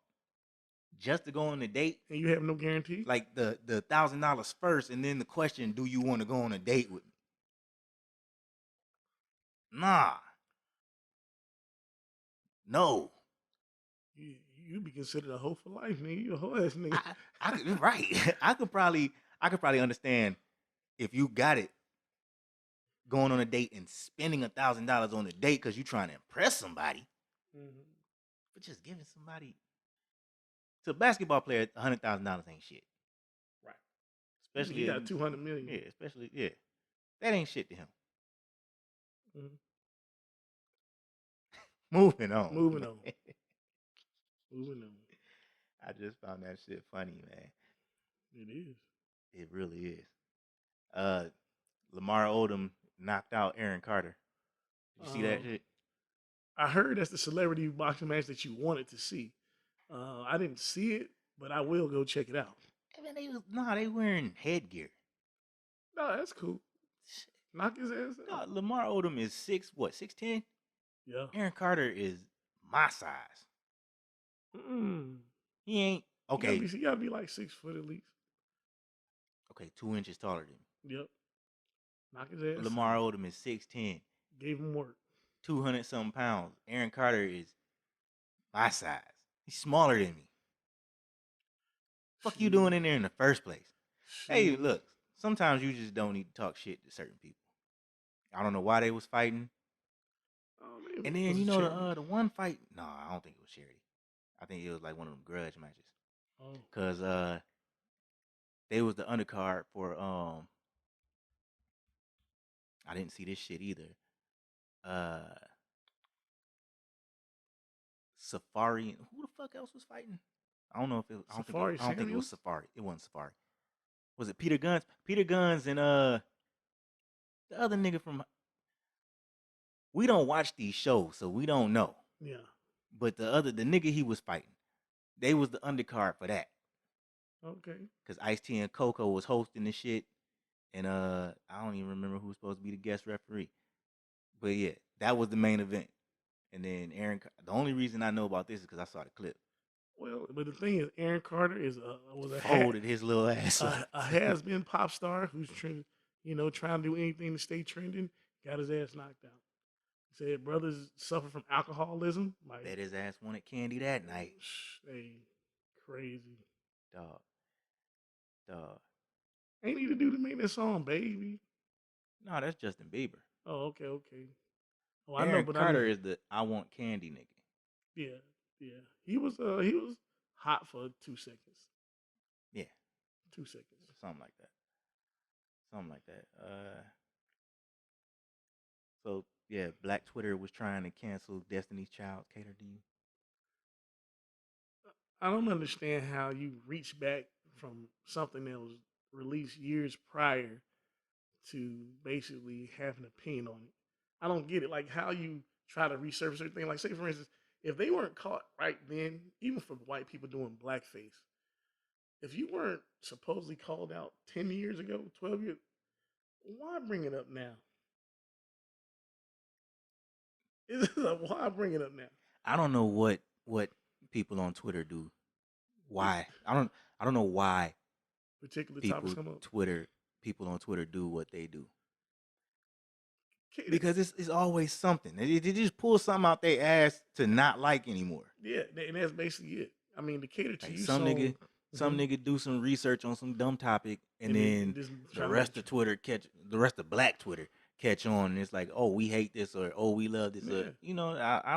just to go on a date, and you have no guarantee. like the $1,000 first, and then the question, do you want to go on a date with me? Nah, no. You be considered a hoe for life, nigga. You a hoe ass nigga. I could right. I could probably understand if you got it going on a date and spending $1,000 on a date because you trying to impress somebody, but just giving somebody to a basketball player $100,000 ain't shit. Right. Especially He got 200 million. Yeah, especially that ain't shit to him. Mm-hmm. Moving on. Moving on. Moving on. I just found that shit funny, man. It is. It really is. Lamar Odom knocked out Aaron Carter. Did you see that shit? I heard that's the celebrity boxing match that you wanted to see. I didn't see it, but I will go check it out. Hey, man, they wearing headgear. No, that's cool. Knock his ass out. No, Lamar Odom is 6'10"? Yeah. Aaron Carter is my size. He ain't okay. You gotta be like 6 foot at least. Okay, 2 inches taller than me. Yep. Knock his ass Lamar out. Odom is 6'10". Gave him work. 200 something pounds. Aaron Carter is my size. He's smaller than me. Fuck you doing in there in the first place? Hey, look. Sometimes you just don't need to talk shit to certain people. I don't know why they was fighting. Oh, And then you know the one fight. No, I don't think it was charity. I think it was like one of them grudge matches. Oh. Cause they was the undercard for I didn't see this shit either. Safari. Who the fuck else was fighting? I don't know if it. I don't think it was Safari. It wasn't Safari. Was it Peter Guns? Peter Guns and the other nigga from. We don't watch these shows, so we don't know. Yeah. But the nigga he was fighting, they was the undercard for that. Okay. Cause Ice-T and Coco was hosting the shit, and I don't even remember who was supposed to be the guest referee. But yeah, that was the main event. And then the only reason I know about this is because I saw the clip. Well, but the thing is, Aaron Carter was folded his little ass up. A has-been pop star who's trying to do anything to stay trending. Got his ass knocked out. He said brothers suffer from alcoholism. Bet his ass wanted candy that night. Hey, Crazy. Dog. Dog. Ain't need to do to make that song, baby. No, that's Justin Bieber. Oh, okay, okay. Oh, I know, Aaron but I Carter mean, is the I want candy nigga. yeah, yeah. He was hot for 2 seconds. Yeah, 2 seconds. something like that. Something like that. So yeah, Black Twitter was trying to cancel Destiny's Child. Cater to you. I don't understand how you reach back from something that was released years prior to basically have an opinion on it. I don't get it. Like how you try to resurface everything. Like say for instance, if they weren't caught right then, even for white people doing blackface, if you weren't supposedly called out 10 years ago, 12 years, why bring it up now? It's like, why bring it up now? I don't know what people on Twitter do. Why? I don't know why Particular topics people come up. people on Twitter do what they do. Okay, Because it's always something. They just pull something out their ass to not like anymore. yeah, and that's basically it. I mean, the cater to Like you some song, nigga do some research on some dumb topic, and and then just the trying to rest of Twitter the rest of Black Twitter catch on, and it's like, oh, we hate this, or oh, we love this, or yeah. I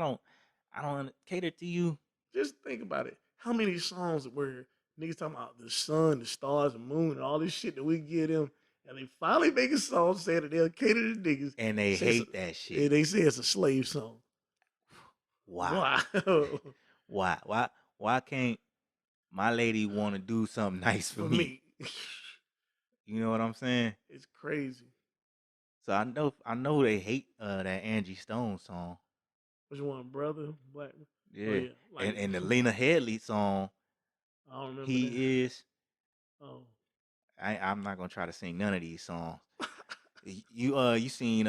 don't cater to you. Just think about it. How many songs where niggas talking about the sun, the stars, the moon, and all this shit that we give them, and they finally make a song saying that they'll cater to niggas, And they say hate that shit. they say it's a slave song. Why? Wow. Why can't my lady want to do something nice for me? You know what I'm saying? It's crazy. So I know they hate that Angie Stone song. Which one, brother? Black? Oh Yeah. yeah, like And the Lena Headley song, I don't remember that. he is. Oh, I'm not gonna try to sing none of these songs. You seen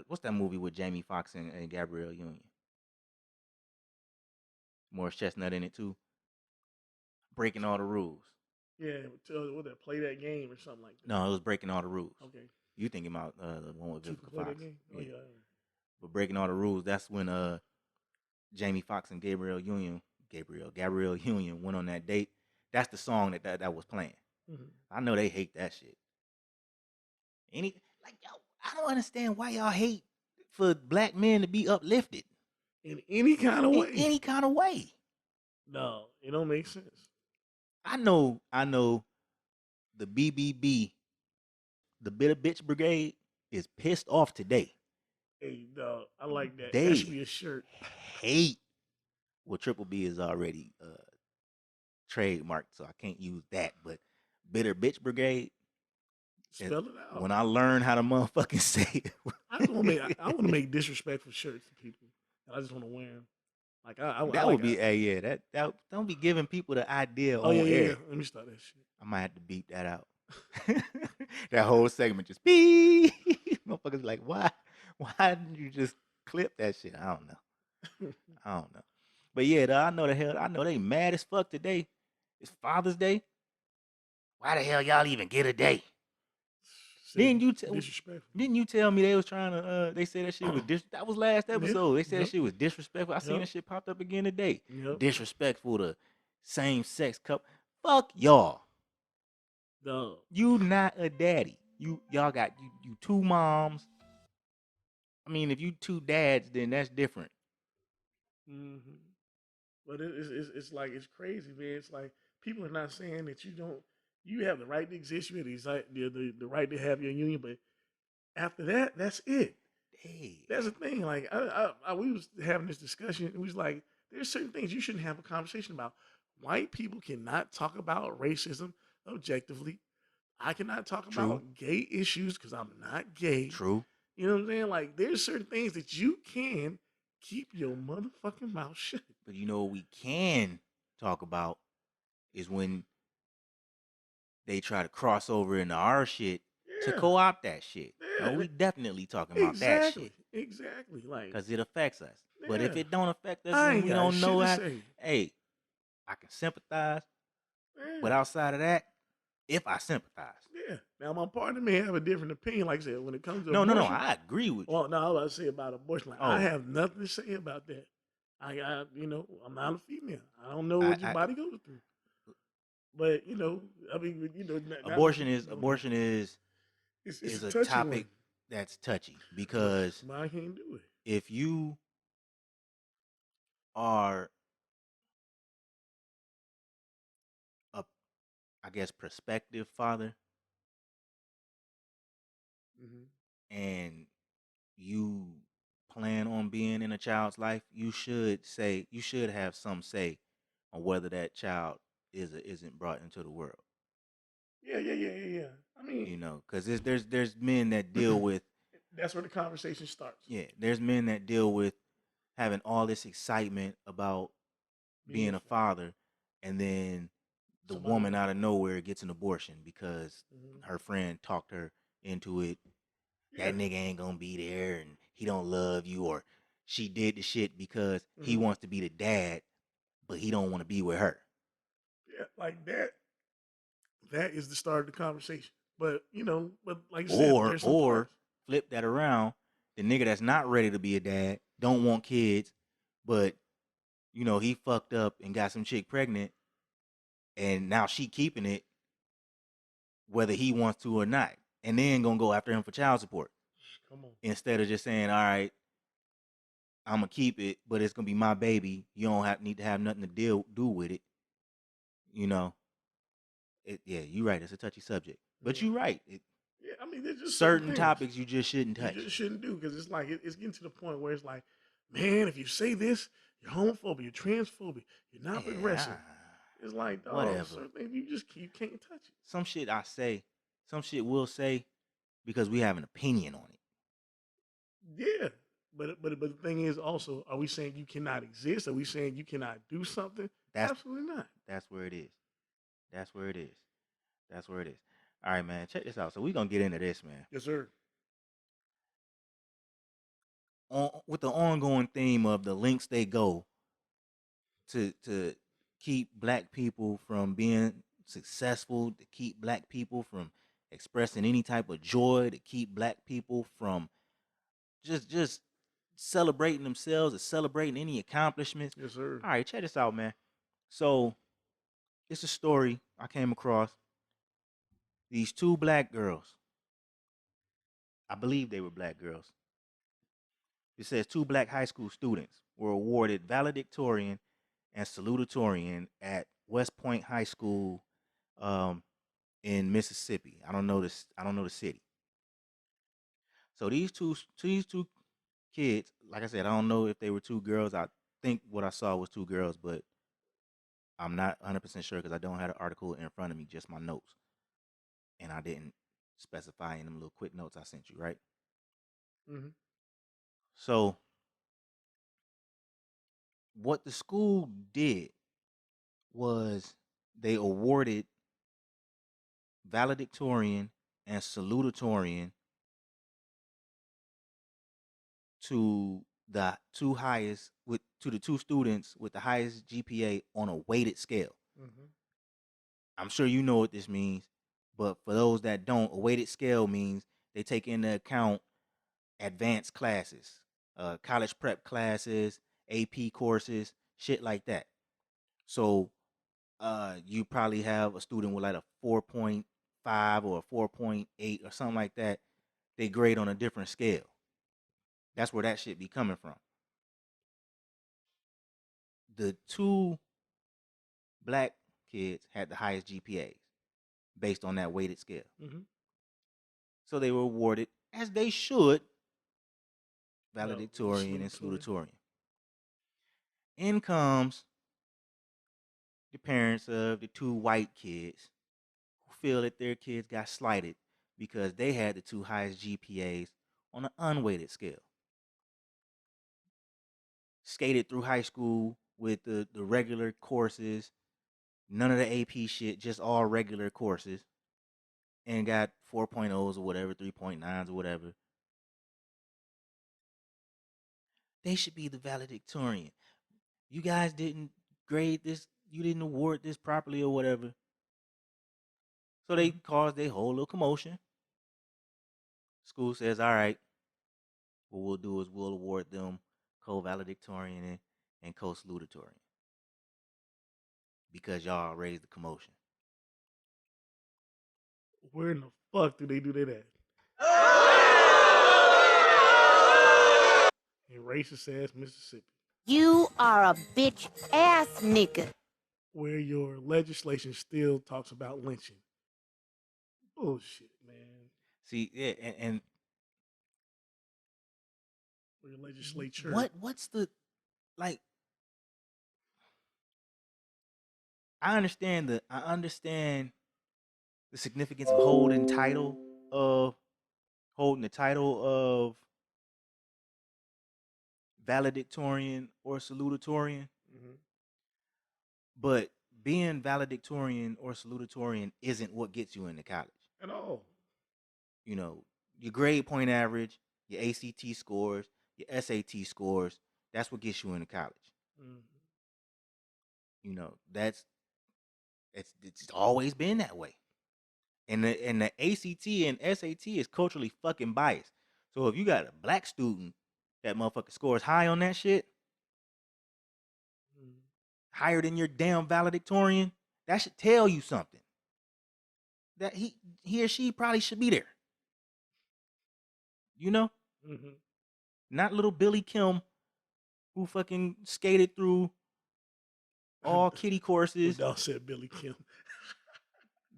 what's that movie with Jamie Foxx and Gabrielle Union? Morris Chestnut in it too. Breaking all the rules. yeah. What that? Play that game or something like that. No, it was Breaking All the Rules. Okay. You thinking about the one with Two can Vivica play that Fox? game. Oh Yeah. yeah. But Breaking All the Rules, that's when Jamie Foxx and Gabrielle Union went on that date. That's the song that was playing. Mm-hmm. I know they hate that shit. Yo, I don't understand why y'all hate for Black men to be uplifted In any kind of in way. any kind of way. No, it don't make sense. I know the BBB, the Bitter Bitch Brigade, is pissed off today. Hey, dog, I like that. They That should be a shirt. hate. Well, Triple B is already trademarked, so I can't use that. But Bitter Bitch Brigade. Spell it out. When I learn how to motherfucking say it, I want to make disrespectful shirts for people. I just want to wear them. Like I that like would be that don't be giving people the idea Oh on yeah, air. yeah. Let me start that shit. I might have to beat that out. That whole segment just beep. Motherfuckers like, why didn't you just clip that shit? I don't know. But yeah, though, I know they mad as fuck today. It's Father's Day. Why the hell y'all even get a day? Didn't you tell me they was trying to they said that shit was that was last episode. They said that shit was disrespectful. I seen that shit popped up again today. Disrespectful to same sex couple. Fuck y'all. Dog. You not a daddy. Y'all got you two moms. I mean, if you two dads, then that's different. Mm-hmm. But it's like it's crazy, man. It's like people are not saying that you have the right to exist. You have the right to have your union, but after that, that's it. Hey. That's the thing. Like we was having this discussion. It was like there's certain things you shouldn't have a conversation about. White people cannot talk about racism objectively. I cannot talk about gay issues because I'm not gay. True. You know what I'm saying? Like there's certain things that you can keep your motherfucking mouth shut. But you know what we can talk about is when they try to cross over into our shit to co-opt that shit. Yeah. No, we definitely talking about that shit. Exactly. Like, because it affects us. Yeah. But if it don't affect us I and ain't we got don't know shit how, to say. hey, I can sympathize. Yeah. But outside of that, if I sympathize. Yeah. Now my partner may have a different opinion. Like I said, when it comes to No, abortion. I agree with you. Well, no, I was about to say about abortion. Like, I have nothing to say about that. I'm not a female. I don't know what your I body goes through. But I mean, abortion is go ahead. It's a a touchy one. topic that's touchy because But I can't do it. if you are a, I guess, prospective father and you plan on being in a child's life, you should have some say on whether that child is or isn't brought into the world. Yeah. I mean, Because there's men that deal with that's where the conversation starts. there's men that deal with having all this excitement about being a father, and then the Somebody woman else. out of nowhere gets an abortion because Mhm. her friend talked her into it. Yeah. That nigga ain't gonna be there, and he don't love you, or she did the shit because he Mhm. wants to be the dad, but he don't want to be with her. Yeah, like that. That is the start of the conversation. But like I said, Or there's some parts. flip that around, the nigga that's not ready to be a dad, don't want kids, but he fucked up and got some chick pregnant, and now she keeping it whether he wants to or not, and then gonna go after him for child support Come on. instead of just saying, all right, I'm gonna keep it, but it's gonna be my baby. You don't need to have nothing to do with it. Yeah, you're right. It's a touchy subject, but Yeah. you're right. Yeah, I mean, there's just certain Certain things topics you just shouldn't you touch. just shouldn't do because it's like it's getting to the point where it's like, man, if you say this, you're homophobic, you're transphobic, you're not progressive. It's like, dog, whatever. certain things you can't touch it. Some shit I say, some shit we'll say because we have an opinion on it. Yeah, but the thing is also, are we saying you cannot exist? Are we saying you cannot do something? That's Absolutely not. that's where it is. That's where it is. That's where it is. All right, man. Check this out. So we're gonna get into this, man. Yes, sir. With the ongoing theme of the links they go to keep black people from being successful, to keep black people from expressing any type of joy, to keep black people from just celebrating themselves or celebrating any accomplishments. Yes, sir. All right, check this out, man. So it's a story I came across. These two black girls, I believe they were black girls. It says two black high school students were awarded valedictorian and salutatorian at West Point High School um, in Mississippi. I don't know this. I don't know the city. So these two kids, like I said, I don't know if they were two girls. I think what I saw was two girls, but I'm not 100% sure because I don't have the article in front of me, just my notes, and I didn't specify in them little quick notes I sent you, right? Mm-hmm. So what the school did was they awarded valedictorian and salutatorian to the two students with the highest GPA on a weighted scale. Mm-hmm. I'm sure you know what this means, but for those that don't, a weighted scale means they take into account advanced classes, college prep classes, AP courses, shit like that. So you probably have a student with like a 4.5 or a 4.8 or something like that. They grade on a different scale. That's where that shit be coming from. The two black kids had the highest GPAs based on that weighted scale. Mm-hmm. So they were awarded, as they should, No, valedictorian and salutatorian. In comes the parents of the two white kids who feel that their kids got slighted because they had the two highest GPAs on an unweighted scale. Skated through high school with the regular courses, none of the AP shit, just all regular courses, and got 4.0s or whatever, 3.9s or whatever. They should be the valedictorian. You guys didn't grade this, you didn't award this properly or whatever. So they caused a whole little commotion. School says, all right, what we'll do is we'll award them co-valedictorian and co-salutatorian because y'all raised the commotion. Where in the fuck do they do that at? In racist ass Mississippi. You are a bitch ass nigga. Where your legislation still talks about lynching. Bullshit, man. See, yeah, and Where your legislature. what's the like? I understand the significance of holding the title of valedictorian or salutatorian, but being valedictorian or salutatorian isn't what gets you into college At all. You know, your grade point average, your ACT scores, your SAT scores, that's what gets you into college. You know, it's always been that way. And the ACT and SAT is culturally fucking biased. So if you got a black student that motherfucker scores high on that shit, higher than your damn valedictorian, that should tell you something. That he or she probably should be there. You know? Not little Billy Kim who fucking skated through all kiddie courses. Y'all said Billy Kim.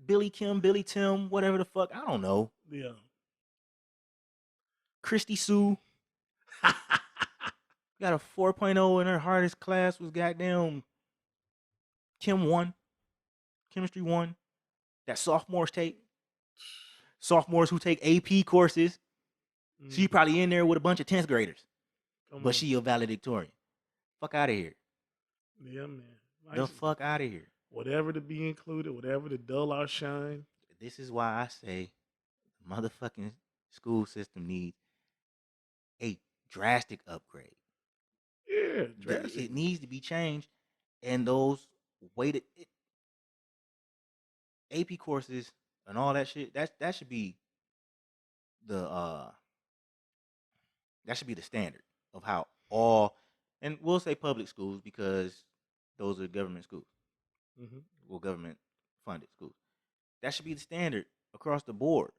Billy Kim, Billy Tim, whatever the fuck. I don't know. Yeah. Christy Sue. Got a 4.0 in her hardest class was goddamn Chem 1. Chemistry 1. That sophomores take. Sophomores who take AP courses. She probably in there with a bunch of 10th graders. But she a valedictorian. Fuck out of here. Yeah, man. The fuck out of here. Whatever to be included, whatever to dull our shine. This is why I say the motherfucking school system needs a drastic upgrade. Yeah, drastic. It needs to be changed. And those weighted AP courses and all that shit, that should be the standard of how all, and we'll say public schools because those are government schools. Well, government funded schools. That should be the standard across the board.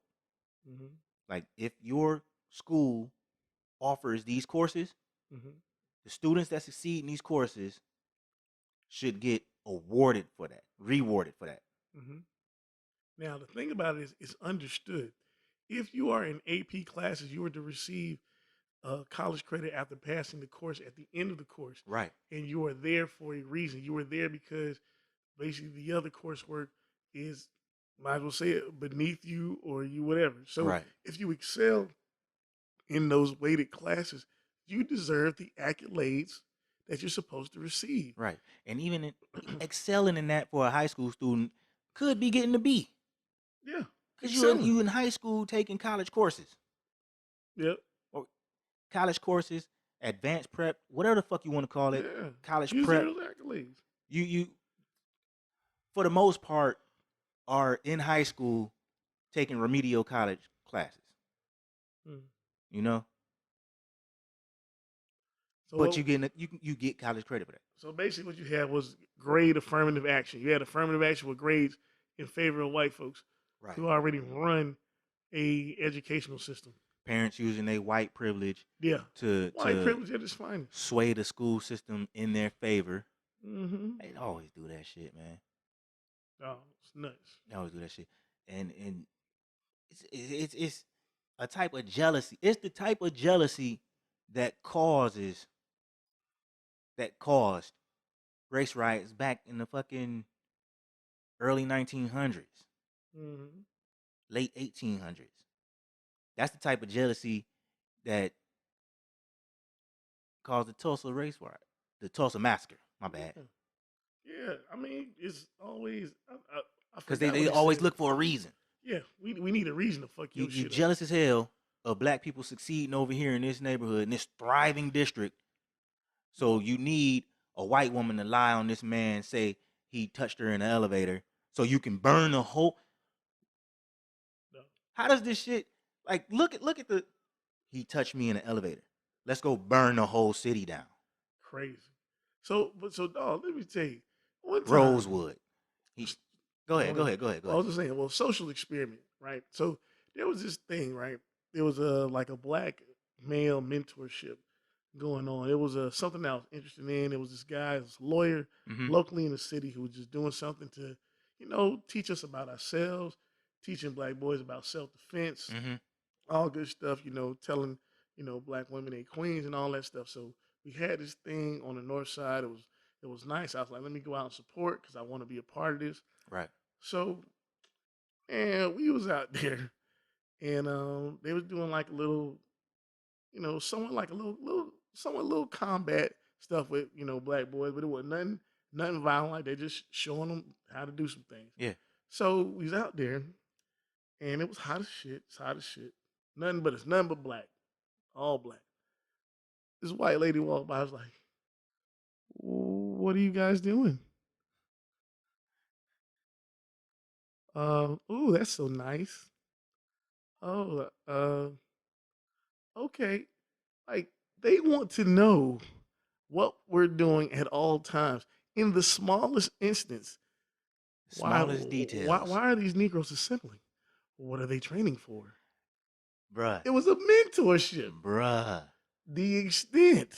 Like if your school offers these courses, the students that succeed in these courses should get rewarded for that. Now, the thing about it is, it's understood. If you are in AP classes, you are to receive college credit after passing the course at the end of the course. Right. And you are there for a reason. You are there because basically the other coursework is, might as well say it, beneath you or you whatever. So if you excel in those weighted classes, you deserve the accolades that you're supposed to receive. Right. And even excelling in that for a high school student could be getting a B. Yeah. Because you in high school taking college courses. Yep. Or college courses, advanced prep, whatever the fuck you want to call it. Yeah. College Use prep. those accolades. You for the most part are in high school taking remedial college classes. You know? So but you get college credit for that. So basically what you had was grade affirmative action. You had affirmative action with grades in favor of white folks who already run a educational system. Parents using their white privilege to privilege at its finest. Sway the school system in their favor. They always do that shit, man. Oh, it's nuts. They always do that shit. And it's a type of jealousy. It's the type of jealousy that caused race riots back in the fucking early 1900s, late 1800s. That's the type of jealousy that caused the Tulsa race riot, the Tulsa massacre. My bad. Yeah, I mean, it's always because they always look for a reason. Yeah, we need a reason to fuck your shit up. You're jealous as hell of black people succeeding over here in this neighborhood, in this thriving district. So you need a white woman to lie on this man and say he touched her in the elevator so you can burn the whole. No. How does this shit, like, look at the, he touched me in the elevator. Let's go burn the whole city down. Crazy. So, dog, let me tell you. One time, Rosewood. He go ahead, well, go ahead, go ahead, go well, I was ahead. just saying, well, social experiment, right? So there was this thing, right? There was a like a black male mentorship going on. It was something that I was interested in. It was this guy, this lawyer, Mm-hmm. locally in the city, who was just doing something to, teach us about ourselves, teaching black boys about self defense, Mm-hmm. all good stuff. Telling black women they queens and all that stuff. So we had this thing on the north side. It was nice. I was like, let me go out and support because I want to be a part of this. Right. So, and we was out there, and they was doing like a little, somewhat like a somewhat little combat stuff with black boys, but it was nothing violent. Like they just showing them how to do some things. Yeah. So we was out there, and it was hot as shit. It's hot as shit. It's nothing but black, all black. This white lady walked by. I was like, "What are you guys doing?" Oh, that's so nice. Oh, okay. Like they want to know what we're doing at all times. In the smallest instance, why Smallest why details. why are these Negroes assembling? What are they training for? Bruh. It was a mentorship. Bruh. The extent.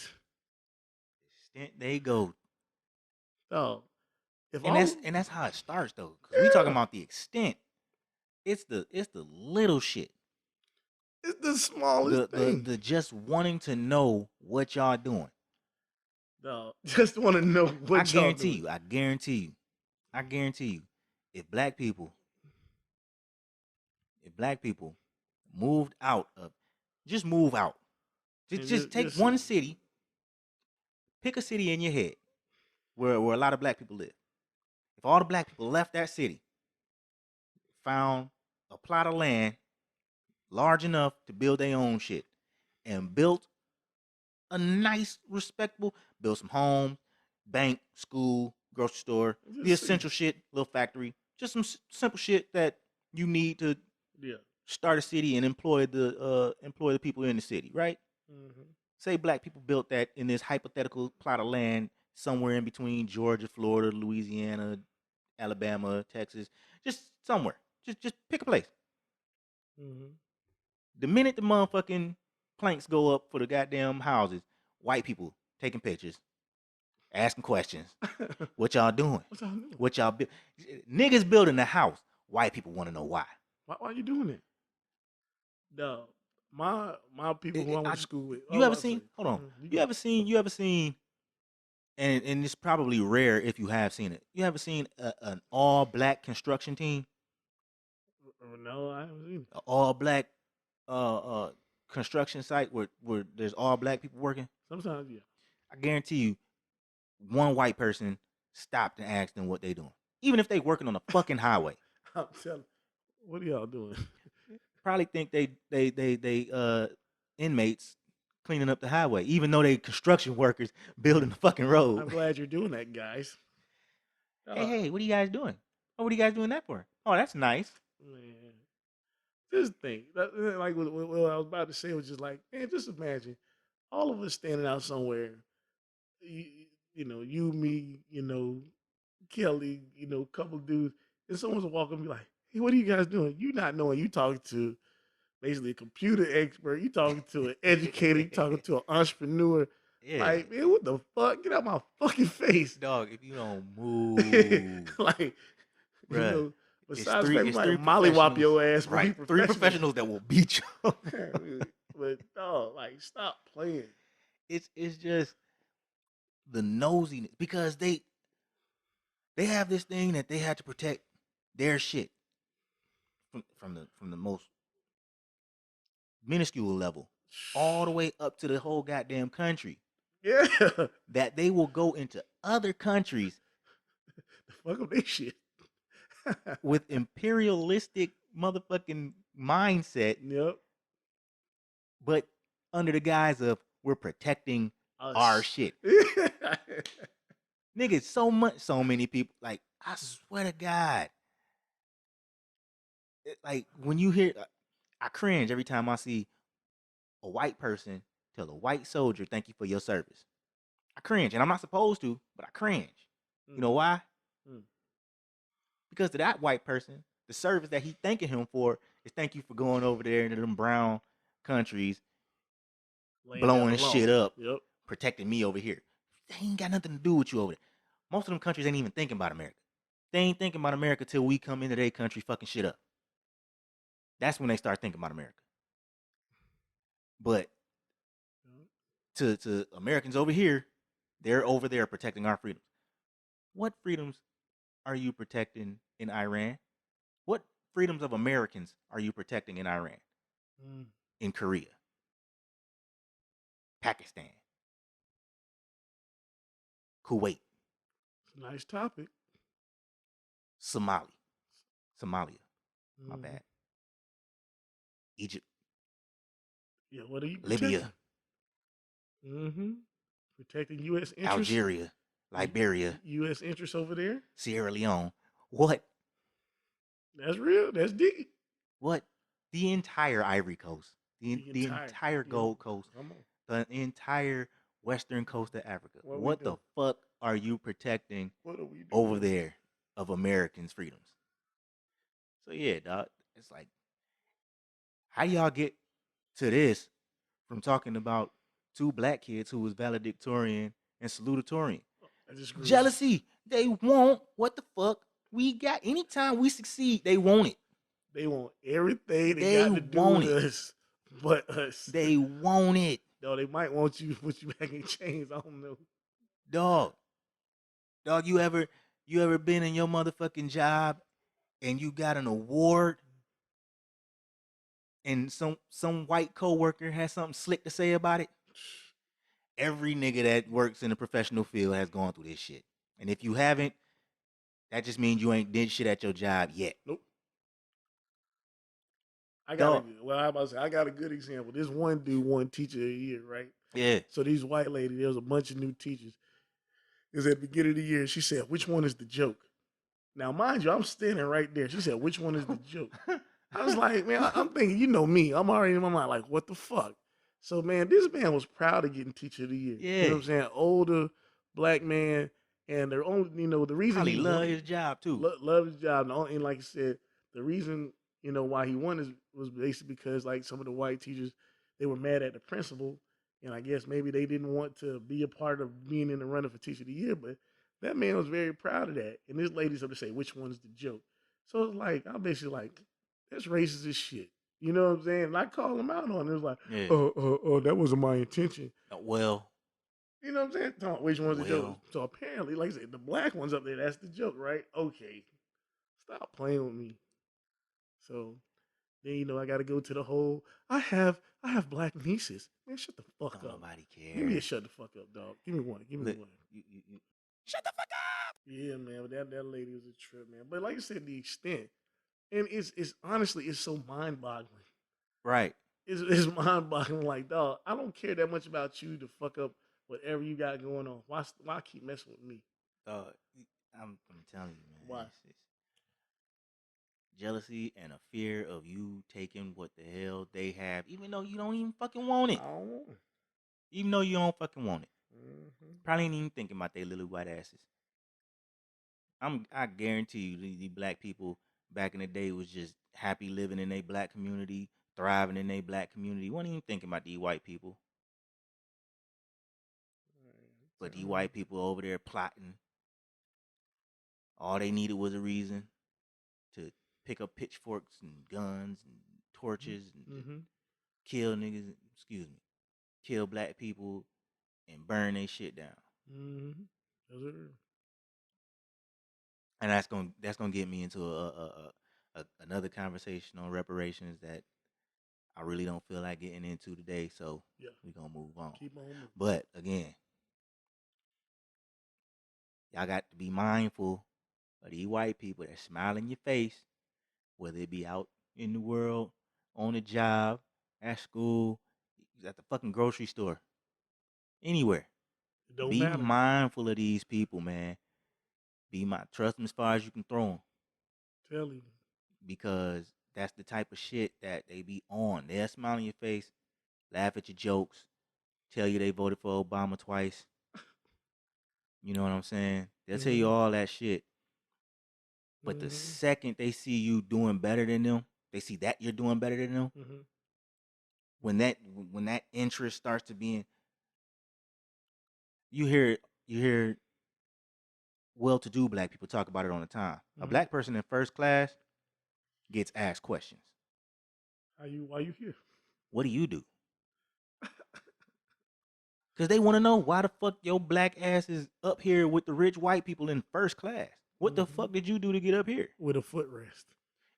Extent they go. Oh, if And all that's how it starts though. Cause we talking yeah, about the extent. It's the little shit. it's the smallest thing. The just wanting to know what y'all doing. No, just want to know I what y'all guarantee doing. you, I guarantee you, I guarantee you, if black people, if black people moved out of, just move out. Just And just take just one see. city, pick a city in your head where a lot of black people live. If all the black people left that city, found a plot of land large enough to build their own shit, and built a nice, respectable, build some homes, bank, school, grocery store, the Just see. essential shit, little factory, just some simple shit that you need to Yeah. start a city and employ the people in the city, right? Hmm. Say black people built that in this hypothetical plot of land somewhere in between Georgia, Florida, Louisiana, Alabama, Texas, just somewhere. Just pick a place. Hmm. The minute the motherfucking planks go up for the goddamn houses, white people taking pictures, asking questions. What y'all doing? What's y'all doing? What y'all build? Niggas building a house. White people want to know why. Why are you doing it? No, my people who I went to school with. You Oh, ever I'll say. seen? Hold on. You You go. ever seen? You ever seen? And it's probably rare if you have seen it. You ever seen an all black construction team? No, I haven't seen An all black uh uh construction site where there's all black people working? Sometimes, yeah. I guarantee you, one white person stopped and asked them what they doing, even if they working on a fucking highway. I'm telling. What are y'all doing? Probably think they inmates cleaning up the highway, even though they construction workers building the fucking road. I'm glad you're doing that, guys. Hey, Uh, hey, what are you guys doing? Oh, what are you guys doing that for? Oh, that's nice. man, just think. Like what I was about to say was just like, man, just imagine all of us standing out somewhere. You, you, me, Kelly, couple dudes, and someone's walking and be like, "Hey, what are you guys doing?" You not knowing you talking to basically a computer expert. You talking to an educator. You talking to an entrepreneur. Yeah, Like, man, what the fuck? Get out my fucking face. dog. If you don't move, Like, you bruh, know, besides the fact we it's might three mollywop professionals, your ass, but we right? Three professionals. professionals that will beat you. But dog, like, stop playing. It's just the nosiness because they have this thing that they have to protect their shit from the most minuscule level all the way up to the whole goddamn country. Yeah, That they will go into other countries fuck up they shit. with imperialistic motherfucking mindset, Yep. but under the guise of we're protecting our Us. shit. Nigga, so many people. Like, I swear to God, like when you hear, I cringe every time I see a white person tell a white soldier, "Thank you for your service." I cringe, and I'm not supposed to, but I cringe. You know why? Mm. Because to that white person, the service that he thanking him for is thank you for going over there into them brown countries, Laying down blowing the law. shit up, Yep. protecting me over here. They ain't got nothing to do with you over there. Most of them countries ain't even thinking about America. They ain't thinking about America till we come into their country fucking shit up. That's when they start thinking about America. But to Americans over here, they're over there protecting our freedoms. What freedoms are you protecting in Iran? What freedoms of Americans are you protecting in Iran? In Korea? Pakistan? Kuwait? Nice topic. Somalia? My Mhm. bad. Egypt? Yeah, what are you protecting? Libya? Protecting U.S. interests. Algeria? Liberia? U.S. interests over there. Sierra Leone? What? That's real. That's deep. What? The entire Ivory Coast, the entire Gold Coast, Come on. the entire western coast of Africa. What the fuck are you protecting What are we doing over there of Americans' freedoms? So yeah, dog, it's like, how y'all get to this from talking about two black kids who was valedictorian and salutatorian? Jealousy. They want what the fuck we got. Anytime we succeed, they want it. They want everything they got to do with us, but us. They want it. No, they might want you to put you back in chains. I don't know. Dog, you ever been in your motherfucking job and you got an award and some white coworker has something slick to say about it? Every nigga that works in the professional field has gone through this shit. And if you haven't, that just means you ain't did shit at your job yet. Nope. I got a good example. This one dude won Teacher of the Year, right? Yeah. So these white ladies, there was a bunch of new teachers. It was at the beginning of the year. She said, "Which one is the joke?" Now, mind you, I'm standing right there. She said, "Which one is the joke?" I was like, man, I'm thinking, you know me. I'm already in my mind like, what the fuck? So, man, this man was proud of getting Teacher of the Year. Yeah. You know what I'm saying? Older, black man. And they're only, the reason Probably he love his job too. Love his job. And like I said, the reason, why he won was basically because like some of the white teachers, they were mad at the principal. And I guess maybe they didn't want to be a part of being in the running for Teacher of the Year. But that man was very proud of that. And this lady's up to say, which one's the joke? So it's like, I'm basically like, that's racist as shit. You know what I'm saying? And I call him out on it. It was like, that wasn't my intention. Well, you know what I'm saying? Which one's the joke? So apparently, like I said, the black one's up there. That's the joke, right? Okay. Stop playing with me. So then, I got to go to the whole, I have black nieces. Man, shut the fuck up. Nobody cares. Give me a shut the fuck up, dog. Give me one. One. Shut the fuck up. Yeah, man. But that lady was a trip, man. But like I said, the extent. And it's honestly, it's so mind-boggling. Right. It's mind-boggling. Like, dog, I don't care that much about you to fuck up whatever you got going on. Why keep messing with me? I'm telling you, man. Why? It's jealousy and a fear of you taking what the hell they have, even though you don't even fucking want it. I don't want it. Even though you don't fucking want it. Mm-hmm. Probably ain't even thinking about their little white asses. I guarantee you, the black people back in the day was just happy living in their black community, thriving in their black community. Wasn't even thinking about these white people. But these white people over there plotting. All they needed was a reason to pick up pitchforks and guns and torches and kill niggas. Kill black people and burn their shit down. And that's gonna get me into another conversation on reparations that I really don't feel like getting into today. So we're gonna move on. Keep on moving. But again, y'all got to be mindful of these white people that smile in your face, whether it be out in the world, on the job, at school, at the fucking grocery store, anywhere. Be mindful of these people, man. Trust them as far as you can throw them. Tell you. Because that's the type of shit that they be on. They'll smile in your face, laugh at your jokes, tell you they voted for Obama twice, You know what I'm saying? They'll tell you all that shit. But the Mhm. second they see you doing better than them, they see that you're doing better than them. Mhm. When that interest starts to be in, you hear well-to-do black people talk about it all the time. A Mhm. black person in first class gets asked questions. Why you here? What do you do? Because they want to know why the fuck your black ass is up here with the rich white people in first class. What the fuck did you do to get up here? With a footrest.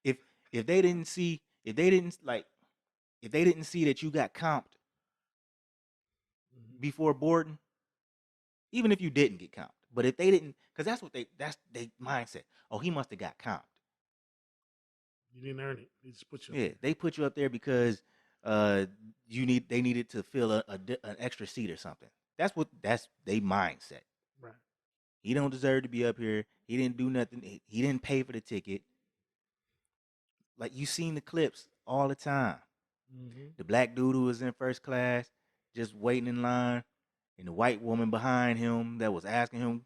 If if they didn't see if they didn't see that you got comped before boarding, even if you didn't get comped, but if they didn't, because that's their mindset. Oh, he must have got comped. You didn't earn it. They just put you up Yeah, there. they put you up there because they needed to fill an extra seat or something. That's their mindset. Right. He don't deserve to be up here. He didn't do nothing. He didn't pay for the ticket. Like you seen the clips all the time. Mm-hmm. The black dude who was in first class, just waiting in line, and the white woman behind him that was asking him,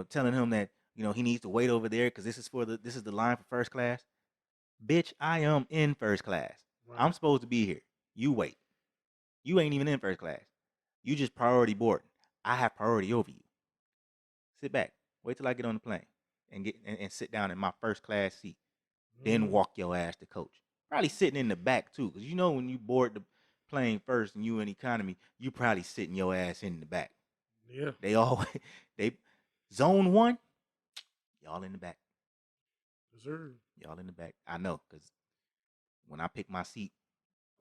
telling him that he needs to wait over there because this is the line for first class. Bitch, I am in first class. Right. I'm supposed to be here. You wait. You ain't even in first class. You just priority boarding. I have priority over you. Sit back. Wait till I get on the plane and sit down in my first class seat. Then walk your ass to coach. Probably sitting in the back too, because when you board the plane first and you in economy, you probably sitting your ass in the back. Yeah. They always zone 1, y'all in the back. Deserve. Y'all in the back. I know, because when I pick my seat,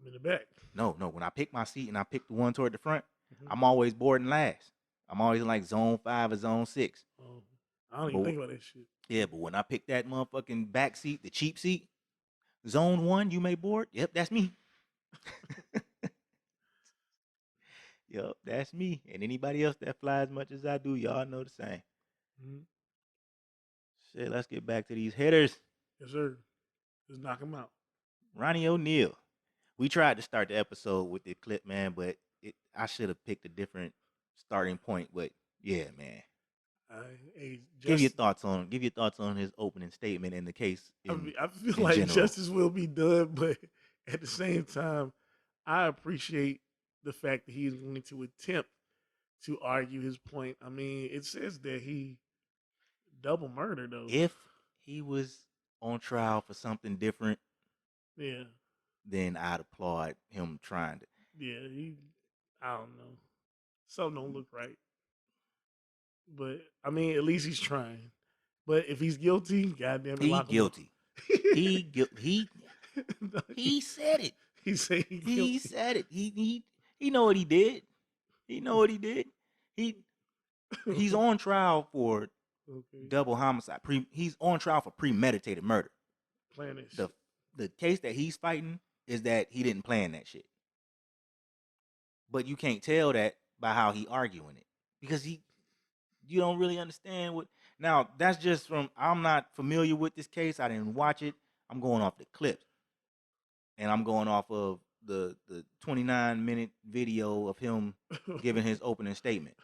I'm in the back. No, when I pick my seat and I pick the one toward the front, I'm always boarding last. I'm always in like zone 5 or zone 6. Oh, I don't even think about that shit. Yeah, but when I pick that motherfucking back seat, the cheap seat, zone 1, you may board. Yep, that's me. Yep, that's me. And anybody else that fly as much as I do, y'all know the same. Shit, let's get back to these hitters. Yes, sir. Just knock them out. Ronnie O'Neal. We tried to start the episode with the clip, man, but I should have picked a different starting point. But yeah, man. Give your thoughts on his opening statement in the case. I feel like general. justice will be done, but at the same time, I appreciate the fact that he's going to attempt to argue his point. I mean, it says that he double murder though. If he was on trial for something different, yeah, then I'd applaud him trying to. Yeah, I don't know. Something don't look right. But I mean, at least he's trying. But if he's guilty, goddamn it, lock him guilty. up. He said it. He said he said it. He know what he did. He know what he did. He's on trial for double homicide. He's on trial for premeditated murder. Plan that shit. The case that he's fighting is that he didn't plan that shit. But you can't tell that by how he arguing it, because you don't really understand what. Now that's just from, I'm not familiar with this case. I didn't watch it. I'm going off the clips, and I'm going off of the 29-minute video of him giving his opening statement.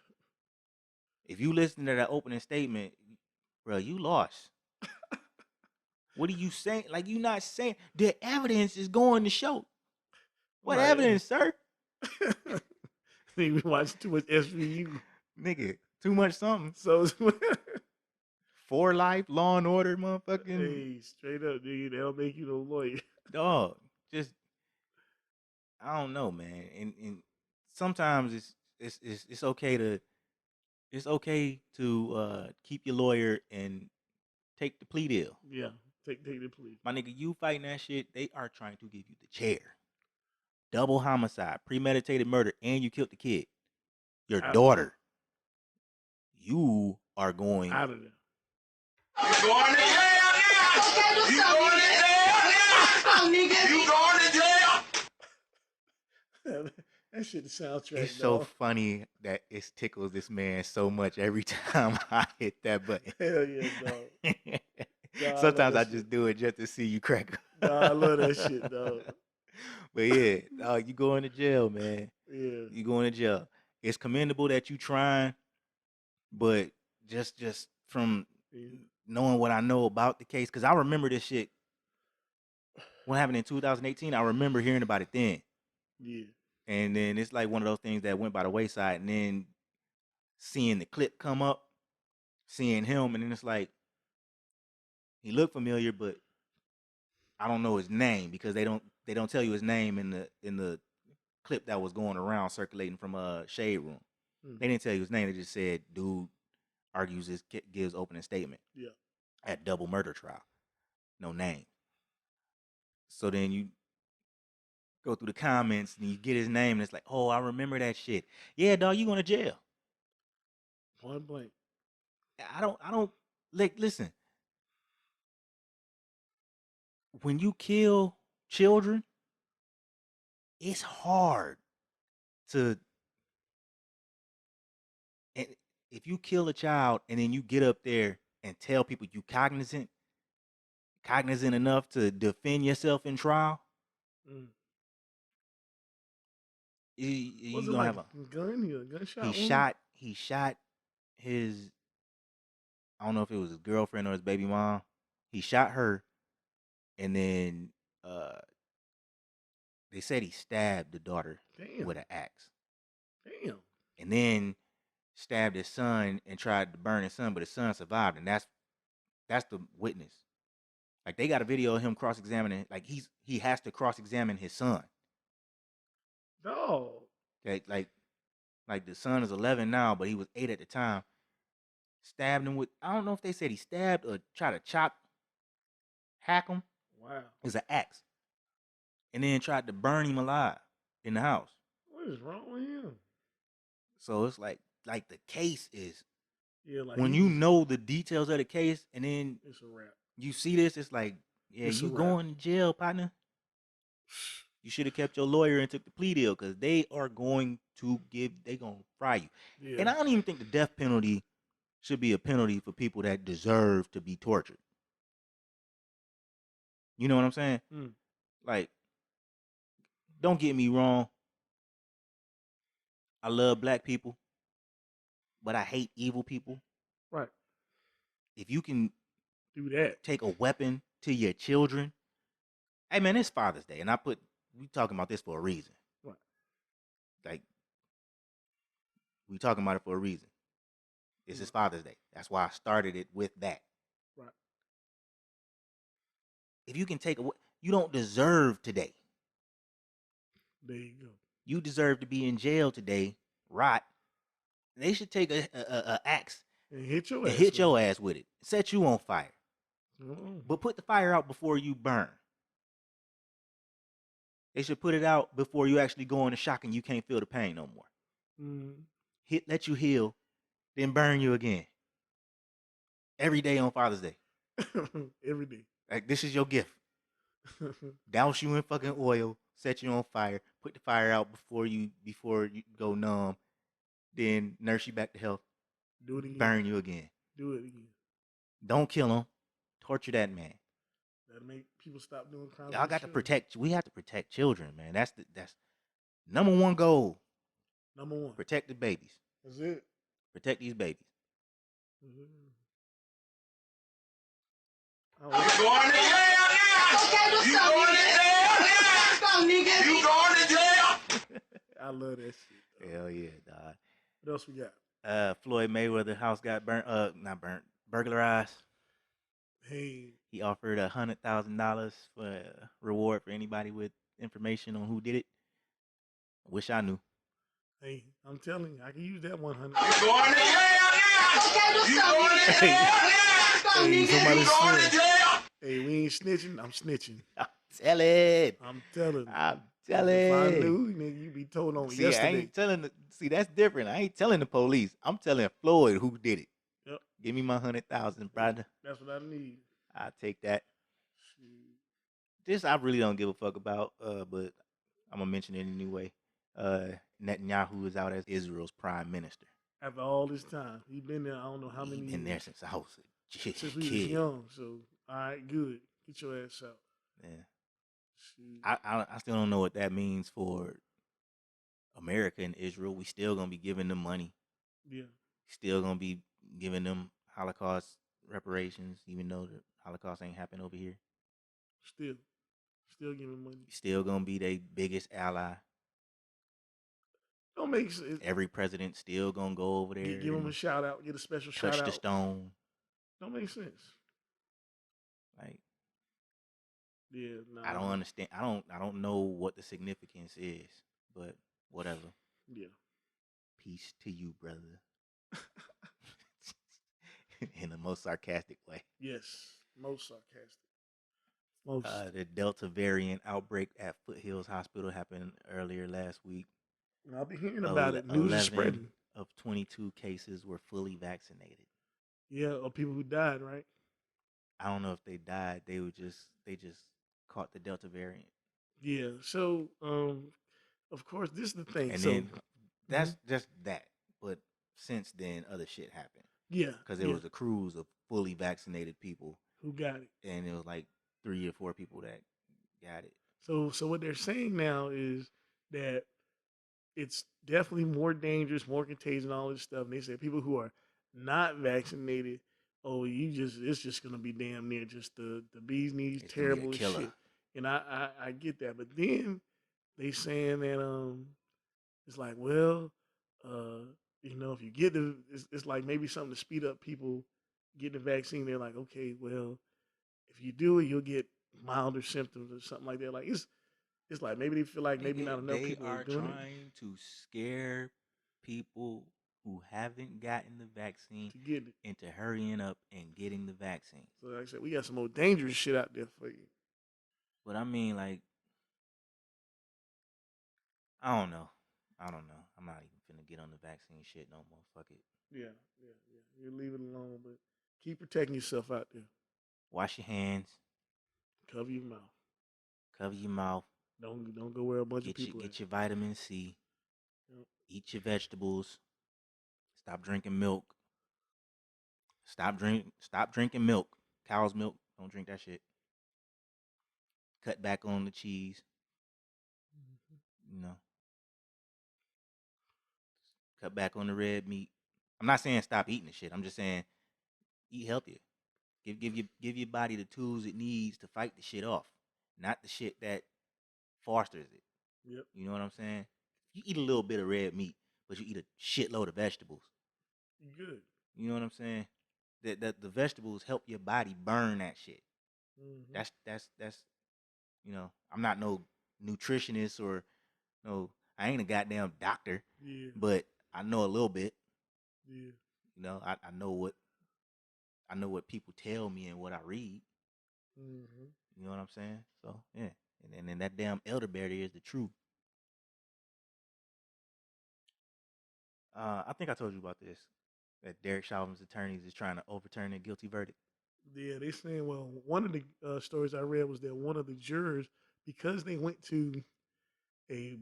If you listen to that opening statement, bro, you lost. What are you saying? Like, you not saying the evidence is going to show. What evidence, sir? We watch too much SVU. Nigga, too much something. So For Life, Law and Order, motherfucking. Hey, straight up, nigga, that'll make you no lawyer. Dog, just, I don't know, man. And sometimes it's okay to keep your lawyer and take the plea deal. Yeah, take the plea. My nigga, you fighting that shit, they are trying to give you the chair. Double homicide, premeditated murder, and you killed the kid. Your daughter. You are going out of there. You going to jail now! You going to jail now! You going to jail! That shit the soundtrack. It's so funny that it tickles this man so much every time I hit that button. Hell yeah, dog. Sometimes I just do it just to see you crack. I love that shit, dog. But yeah, dog, you going to jail, man. Yeah. You going to jail. It's commendable that you trying, but just from Yeah. knowing what I know about the case, because I remember this shit. What happened in 2018? I remember hearing about it then. Yeah. And then it's like one of those things that went by the wayside, and then seeing the clip come up, seeing him, and then it's like he looked familiar, but I don't know his name because they don't tell you his name in the clip that was going around circulating from a shade room. They didn't tell you his name. They just said dude argues gives opening statement. Yeah. At double murder trial. No name. So then you go through the comments and you get his name and it's like, oh, I remember that shit. Yeah, dog, you going to jail. Point blank. I don't like listen. When you kill children, it's hard to, and if you kill a child and then you get up there and tell people you cognizant enough to defend yourself in trial, you Was it gonna like have a gun? A gunshot? he shot his, I don't know if it was his girlfriend or his baby mom. He shot her, and then they said he stabbed the daughter with an axe. Damn. And then stabbed his son and tried to burn his son, but his son survived, and that's the witness. Like they got a video of him cross-examining. Like he has to cross-examine his son. No. Okay, like the son is 11 now, but he was 8 at the time. Stabbed him with, I don't know if they said he stabbed or tried to hack him. Wow. It was an axe. And then tried to burn him alive in the house. What is wrong with him? So it's like the case is, like when you know the details of the case and then it's a wrap. You see this, it's like, yeah, It's you going to jail, partner. You should have kept your lawyer and took the plea deal because they are going to fry you. Yeah. And I don't even think the death penalty should be a penalty for people that deserve to be tortured. You know what I'm saying? Like, don't get me wrong. I love black people, but I hate evil people. Right. If you can do that, take a weapon to your children. Hey man, it's Father's Day, and we talking about this for a reason. Right. Like, we talking about it for a reason. This is Father's Day. That's why I started it with that. Right. If you can take you don't deserve today. There you go. You deserve to be in jail today, rot. They should take a axe and hit your ass with it. Set you on fire. But put the fire out before you burn. They should put it out before you actually go into shock and you can't feel the pain no more. Let you heal, then burn you again. Every day on Father's Day. Every day. Like, this is your gift. Douse you in fucking oil, set you on fire, put the fire out before you go numb, then nurse you back to health. Do it again. Burn you again. Do it again. Don't kill him. Torture that man. That'll make people stop doing crimes. Y'all got to protect. We have to protect children, man. That's number one goal. Number one. Protect the babies. That's it. Protect these babies. You going to jail now? You going to jail now? You going to jail? I love that shit. Hell yeah, dog. What else we got? Floyd Mayweather house got burglarized. Hey. He offered $100,000 for a reward for anybody with information on who did it. Wish I knew. Hey, I'm telling you, I can use that 100. You going to jail now? You going to jail now? Hey, somebody you going to jail? Hey, we ain't snitching. I'm snitching. I'm telling. I'm telling. If I knew, nigga, you be told on yesterday. I ain't telling. See, that's different. I ain't telling the police. I'm telling Floyd who did it. Yep. Give me my 100,000, brother. That's what I need. I'll take that. This I really don't give a fuck about, but I'm gonna mention it anyway. Netanyahu is out as Israel's prime minister. After all this time, he been there. I don't know how many. He been there since I was a kid. Since we was young. So, all right, good. Get your ass out. Yeah. I still don't know what that means for America and Israel. We still gonna be giving them money. Yeah. Still gonna be giving them Holocaust reparations, even though the Holocaust ain't happened over here. Still giving money. Still gonna be their biggest ally. Don't make sense. Every president still gonna go over there. Give them a shout out. Get a special shout touch out. the stone. Don't make sense. Like, yeah, I don't understand. I don't know what the significance is, but whatever. Yeah. Peace to you, brother. In the most sarcastic way. Yes, most sarcastic. The Delta variant outbreak at Foothills Hospital happened earlier last week. I've been hearing about it. News is spreading. Of 22 cases were fully vaccinated. Yeah, or people who died, right? I don't know if they died. They just caught the Delta variant. Yeah. So, of course, this is the thing. And so then that's just that. But since then, other shit happened. Yeah. Because there was a cruise of fully vaccinated people who got it, and it was like 3 or 4 people that got it. So what they're saying now is that it's definitely more dangerous, more contagious, and all this stuff. And they say people who are not vaccinated, it's just gonna be damn near just the bee's knees, it's terrible as shit. And I get that, but then they saying that it's like, well, if you get it's like maybe something to speed up people getting the vaccine. They're like, okay, well, if you do it, you'll get milder symptoms or something like that. Like it's like maybe they feel like maybe not enough people are doing it. They are trying to scare people who haven't gotten the vaccine to get it, into hurrying up and getting the vaccine. So like I said, we got some more dangerous shit out there for you. But I mean, like, I don't know. I'm not even finna get on the vaccine shit no more. Fuck it. Yeah. You leave it alone, but keep protecting yourself out there. Wash your hands. Cover your mouth. Don't go where a bunch of people get your vitamin C. Yep. Eat your vegetables. Stop drinking milk. Stop drinking milk. Cow's milk. Don't drink that shit. Cut back on the cheese. Mm-hmm. Cut back on the red meat. I'm not saying stop eating the shit. I'm just saying eat healthier. Give your body the tools it needs to fight the shit off, not the shit that fosters it. Yep. You know what I'm saying? You eat a little bit of red meat, but you eat a shitload of vegetables. You good. You know what I'm saying? That the vegetables help your body burn that shit. Mm-hmm. That's I'm not no nutritionist or no, I ain't a goddamn doctor. Yeah. But I know a little bit. Yeah. I know what people tell me and what I read. Mm-hmm. You know what I'm saying? So yeah, and then that damn elderberry is the truth. I think I told you about this. That Derek Chauvin's attorneys is trying to overturn a guilty verdict. Yeah, they saying, well, one of the stories I read was that one of the jurors, because they went to a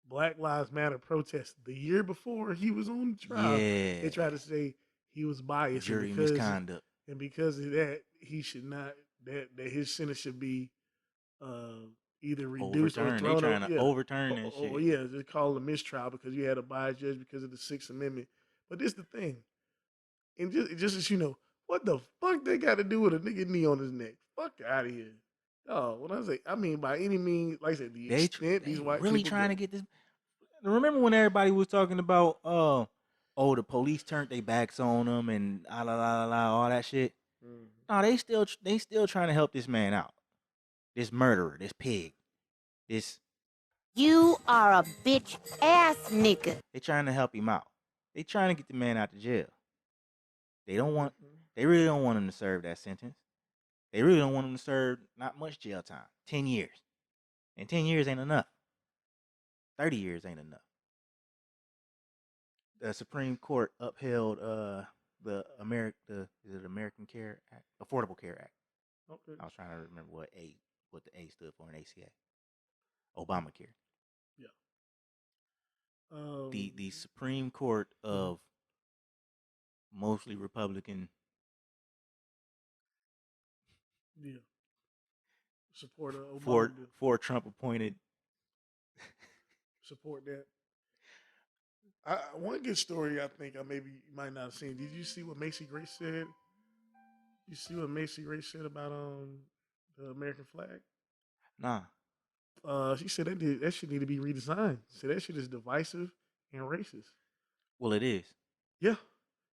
Black Lives Matter protest the year before he was on trial, they tried to say he was biased. Jury misconduct. And because of that, he should not, that his sentence should be either reduced or thrown. They're trying to overturn that shit. Yeah, they call it a mistrial because you had a biased judge because of the 6th Amendment. But this is the thing. And just as you know, what the fuck they got to do with a nigga knee on his neck? Fuck out of here. Oh, when I say, I mean, by any means, like I said, these white really people trying to get this. Remember when everybody was talking about, the police turned their backs on them and all that shit? Mm-hmm. No, they still trying to help this man out. This murderer, this pig, this. You are a bitch ass nigga. They trying to help him out. They trying to get the man out of jail. They really don't want him to serve that sentence. They really don't want him to serve not much jail time. 10 years. And 10 years ain't enough. 30 years ain't enough. The Supreme Court upheld the American Care Act, Affordable Care Act. Okay. I was trying to remember what the A stood for in ACA. Obamacare. Yeah. The Supreme Court of mostly Republican. Yeah. Support Obama. For Trump appointed. Support that. One good story I think I maybe you might not have seen. Did you see what Macy Gray said? You see what Macy Gray said about the American flag? Nah. She said that should need to be redesigned. So that shit is divisive and racist. Well, it is. Yeah.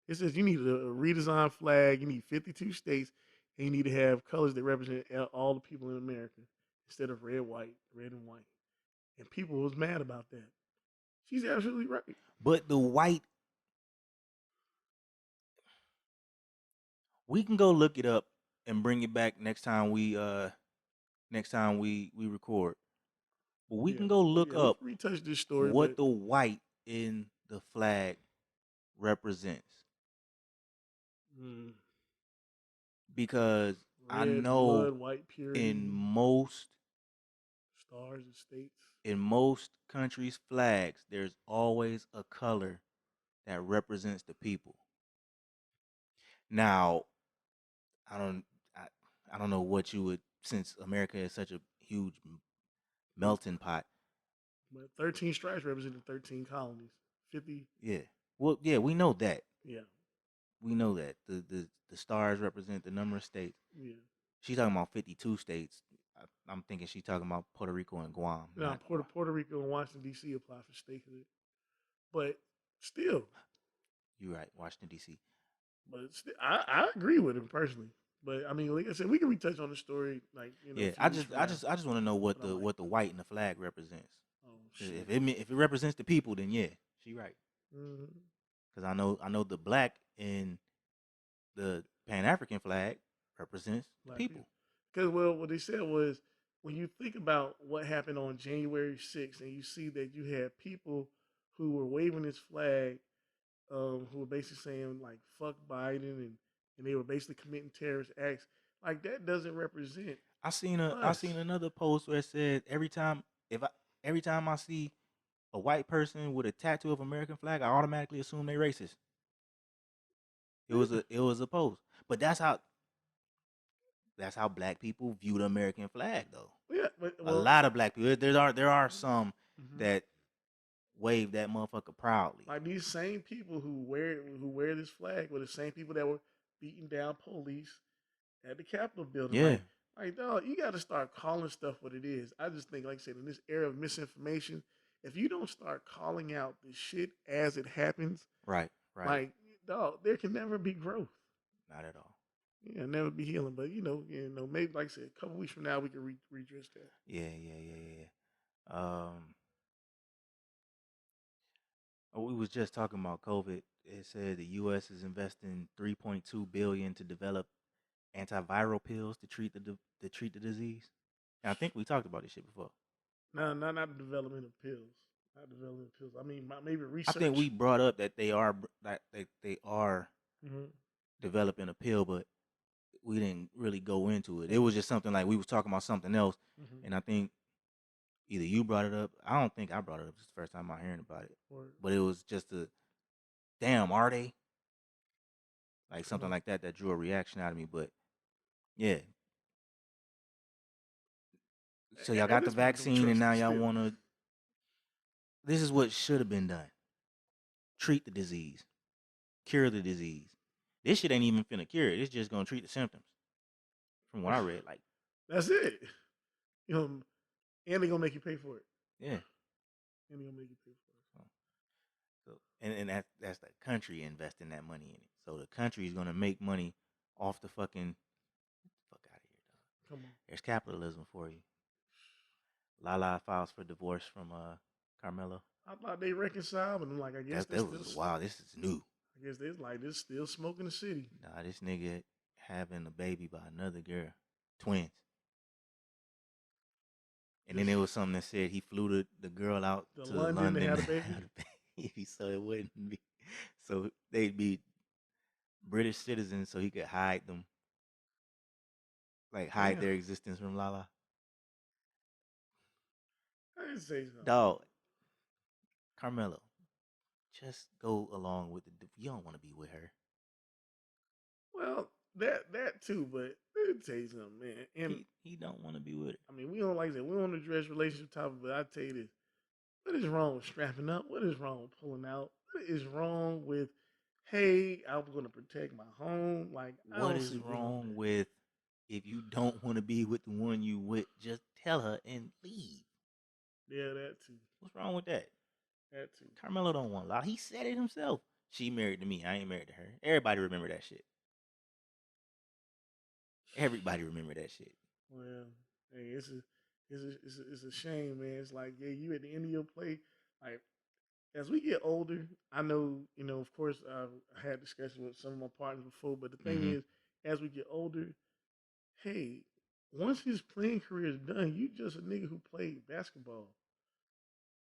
It says you need a redesigned flag. You need 52 states, and you need to have colors that represent all the people in America instead of red, and white. And people was mad about that. She's absolutely right. But the white, we can go look it up and bring it back next time we record. But we can go look We up can retouch this story, what but the white in the flag represents. Because I red know blood, white purity, in most stars and states. in most countries' flags, there's always a color that represents the people. Now, I don't I, I don't know what you would, since America is such a huge melting pot. But 13 stripes represented 13 colonies. 50. Yeah. Well, yeah, we know that. Yeah. We know that. The stars represent the number of states. Yeah. She's talking about 52 states. I'm thinking she's talking about Puerto Rico and Guam. Now, Puerto Rico and Washington, D.C. apply for statehood. But still. You're right, Washington, D.C. But still, I agree with him personally. But I mean, like I said, we can retouch on the story, like Yeah, I just want to know what the white in the flag represents. Oh shit! If it represents the people, then yeah, she right. Mm-hmm. Because I know the black in the Pan African flag represents black people. Because what they said was, when you think about what happened on January 6th, and you see that you had people who were waving this flag, who were basically saying like "fuck Biden" and they were basically committing terrorist acts. Like that doesn't represent. I seen another post where it said every time I see a white person with a tattoo of American flag, I automatically assume they racist. It was a post, but that's how black people view the American flag, though. Yeah, a lot of black people. There are some that wave that motherfucker proudly. Like these same people who wear this flag were the same people that were beating down police at the Capitol building. Yeah. Like dog, you got to start calling stuff what it is. I just think, like I said, in this era of misinformation, if you don't start calling out the shit as it happens, right. Like dog, there can never be growth. Not at all. Yeah, never be healing. But maybe like I said, a couple weeks from now we can redress that. Yeah. We was just talking about COVID. It said the U.S. is investing $3.2 billion to develop antiviral pills to treat the disease. And I think we talked about this shit before. No, not the development of pills. Not development of pills. I mean, maybe research. I think we brought up that they are developing a pill, but we didn't really go into it. It was just something like we was talking about something else, and I think either you brought it up. I don't think I brought it up. It's the first time I'm hearing about it. But it was just damn, are they? Like something like that drew a reaction out of me. But yeah. So y'all got the vaccine and now y'all want to. This is what should have been done. Treat the disease. Cure the disease. This shit ain't even finna cure it. It's just gonna treat the symptoms. From what I read, like that's it. And they're gonna make you pay for it. Yeah. And they're gonna make you pay for it. So and that's the country investing that money in it. So the country is gonna make money off the fucking fuck out of here, dog. Come on. There's capitalism for you. Lala files for divorce from Carmelo. I thought they reconciled, but I'm like, I guess that was wow. This is new. I guess this still smoking the city. Nah, this nigga having a baby by another girl, twins. And then there was something that said he flew the girl out to London to have a baby, so it wouldn't be, so they'd be British citizens, so he could hide them, like hide their existence from Lala. I didn't say something. Dog, Carmelo, just go along with you don't want to be with her. Well, that too, but let me tell you something, man. And he don't want to be with her. I mean, we don't address relationship topics, but I tell you this: What is wrong with strapping up? What is wrong with pulling out? What is wrong with, hey, I'm going to protect my home? Like, I What don't is see any of wrong that. with if you don't want to be with the one you with, just tell her and leave. Yeah, that too. What's wrong with that? That too. Carmelo don't want a lot. He said it himself. She married to me. I ain't married to her. Everybody remember that shit. Everybody remember that shit. Well, hey, it's a shame, man. It's like, yeah, you at the end of your play. Like, as we get older, I know, of course, I had discussions with some of my partners before, but the thing Mm-hmm. is, as we get older, hey, once his playing career is done, you just a nigga who played basketball.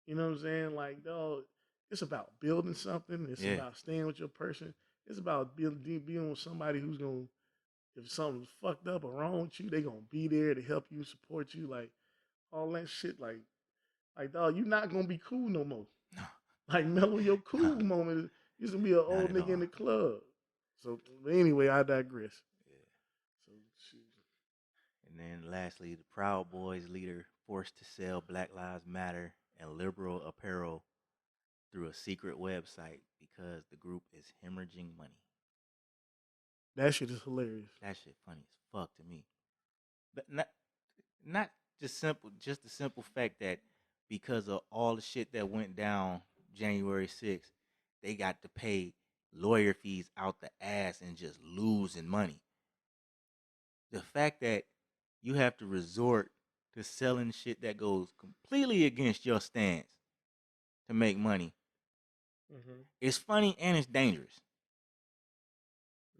You know what I'm saying? Like, dog, it's about building something. It's Yeah. about staying with your person. It's about being with somebody who's gonna, if something's fucked up or wrong with you, they gonna be there to help you, support you, like all that shit. Like, dog, you're not gonna be cool no more. No. Like, mellow your No. cool moment used to be an Not old at nigga in all. the club. So, but anyway, I digress. Yeah. So, shoot. And then lastly, the Proud Boys leader forced to sell Black Lives Matter and liberal apparel through a secret website because the group is hemorrhaging money. That shit is hilarious. That shit funny as fuck to me. But not just the simple fact that because of all the shit that went down January 6th, they got to pay lawyer fees out the ass and just losing money. The fact that you have to resort to selling shit that goes completely against your stance to make money, Mm-hmm. it's funny and it's dangerous.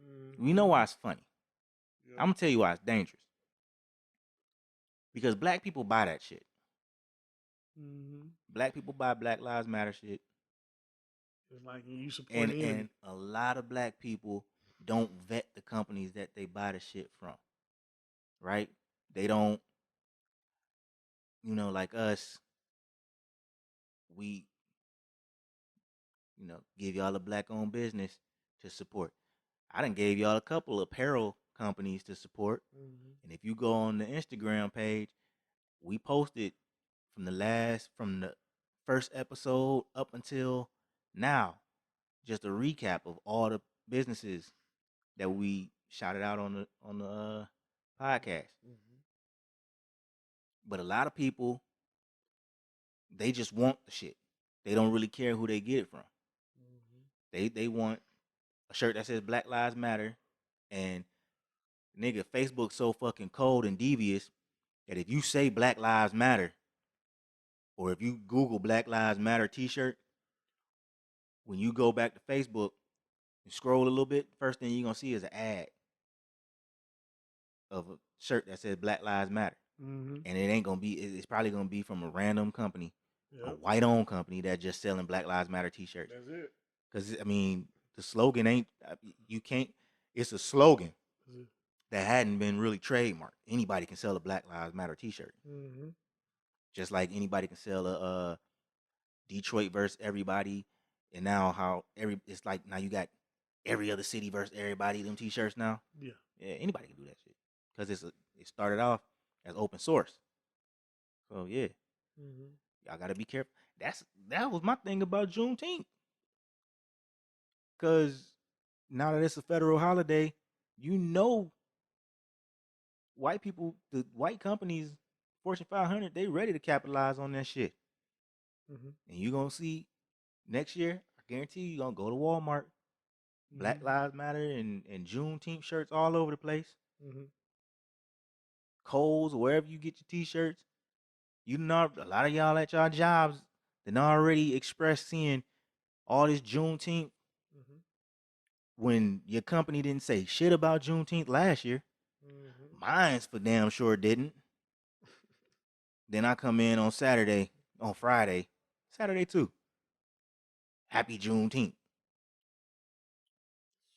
Mm-hmm. You know why it's funny? Yep. I'm gonna tell you why it's dangerous. Because black people buy that shit. Mm-hmm. Black people buy Black Lives Matter shit. It's like you support And the enemy. a lot of black people don't vet the companies that they buy the shit from. Right? They don't, like us, we, give y'all a black owned business to support. I done gave y'all a couple apparel companies to support. Mm-hmm. And if you go on the Instagram page, we posted from the first episode up until now, just a recap of all the businesses that we shouted out on the podcast. Mm-hmm. But a lot of people, they just want the shit. They don't really care who they get it from. They want a shirt that says Black Lives Matter, and nigga, Facebook's so fucking cold and devious that if you say Black Lives Matter, or if you Google Black Lives Matter T-shirt, when you go back to Facebook and scroll a little bit, first thing you're gonna see is an ad of a shirt that says Black Lives Matter. Mm-hmm. And it ain't gonna be. It's probably gonna be from a random company, a Yep. white-owned company that's just selling Black Lives Matter T-shirts. That's it. Because the slogan ain't. You can't. It's a slogan That's it. that hadn't been really trademarked. Anybody can sell a Black Lives Matter T-shirt, Mm-hmm. just like anybody can sell a Detroit versus everybody. And now it's like now you got every other city versus everybody. Them T-shirts now. Yeah. Yeah, anybody can do that shit because it started off as open source. So yeah. Mm-hmm. Y'all gotta be careful. That was my thing about Juneteenth. Cause now that it's a federal holiday, the white companies, Fortune 500, they ready to capitalize on that shit. Mm-hmm. And you gonna see next year, I guarantee you gonna go to Walmart, Black Mm-hmm. Lives Matter and Juneteenth shirts all over the place. Mm-hmm. Kohl's, wherever you get your t-shirts. You know, a lot of y'all at y'all jobs then already expressed seeing all this Juneteenth Mm-hmm. when your company didn't say shit about Juneteenth last year. Mm-hmm. Mine's for damn sure didn't. Then I come in on Saturday too. Happy Juneteenth.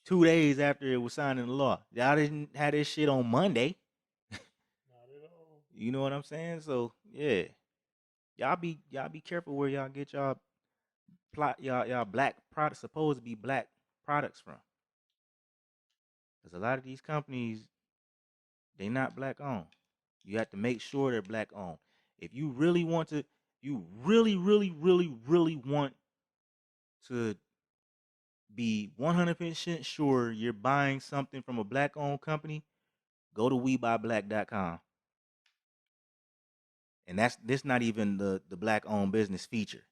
2 days after it was signed into law. Y'all didn't have this shit on Monday. Not at all. You know what I'm saying? So yeah. Y'all be careful where y'all get y'all black products, supposed to be black products from. Because a lot of these companies, they not black owned. You have to make sure they're black owned. If you really want to, you really, really, really, really want to be 100% sure you're buying something from a black-owned company, go to WeBuyBlack.com. And this not even the black-owned business feature.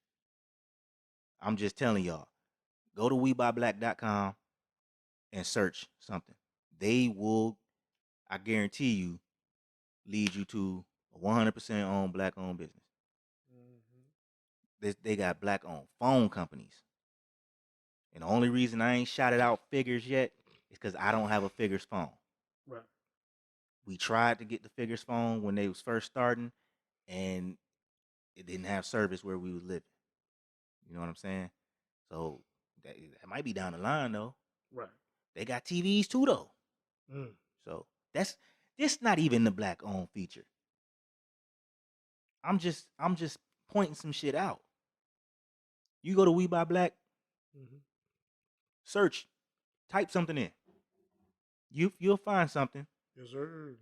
I'm just telling y'all, go to WeBuyBlack.com and search something. They will, I guarantee you, lead you to a 100% owned black-owned business. They got black-owned phone companies. And the only reason I ain't shouted out Figures yet is because I don't have a Figures phone. Right. We tried to get the Figures phone when they was first starting, and it didn't have service where we was living. You know what I'm saying? So that might be down the line though. Right. They got TVs too though. So this not even the black-owned feature. I'm just pointing some shit out. You go to We Buy Black, search, type something in. You'll find something. Yes, sir.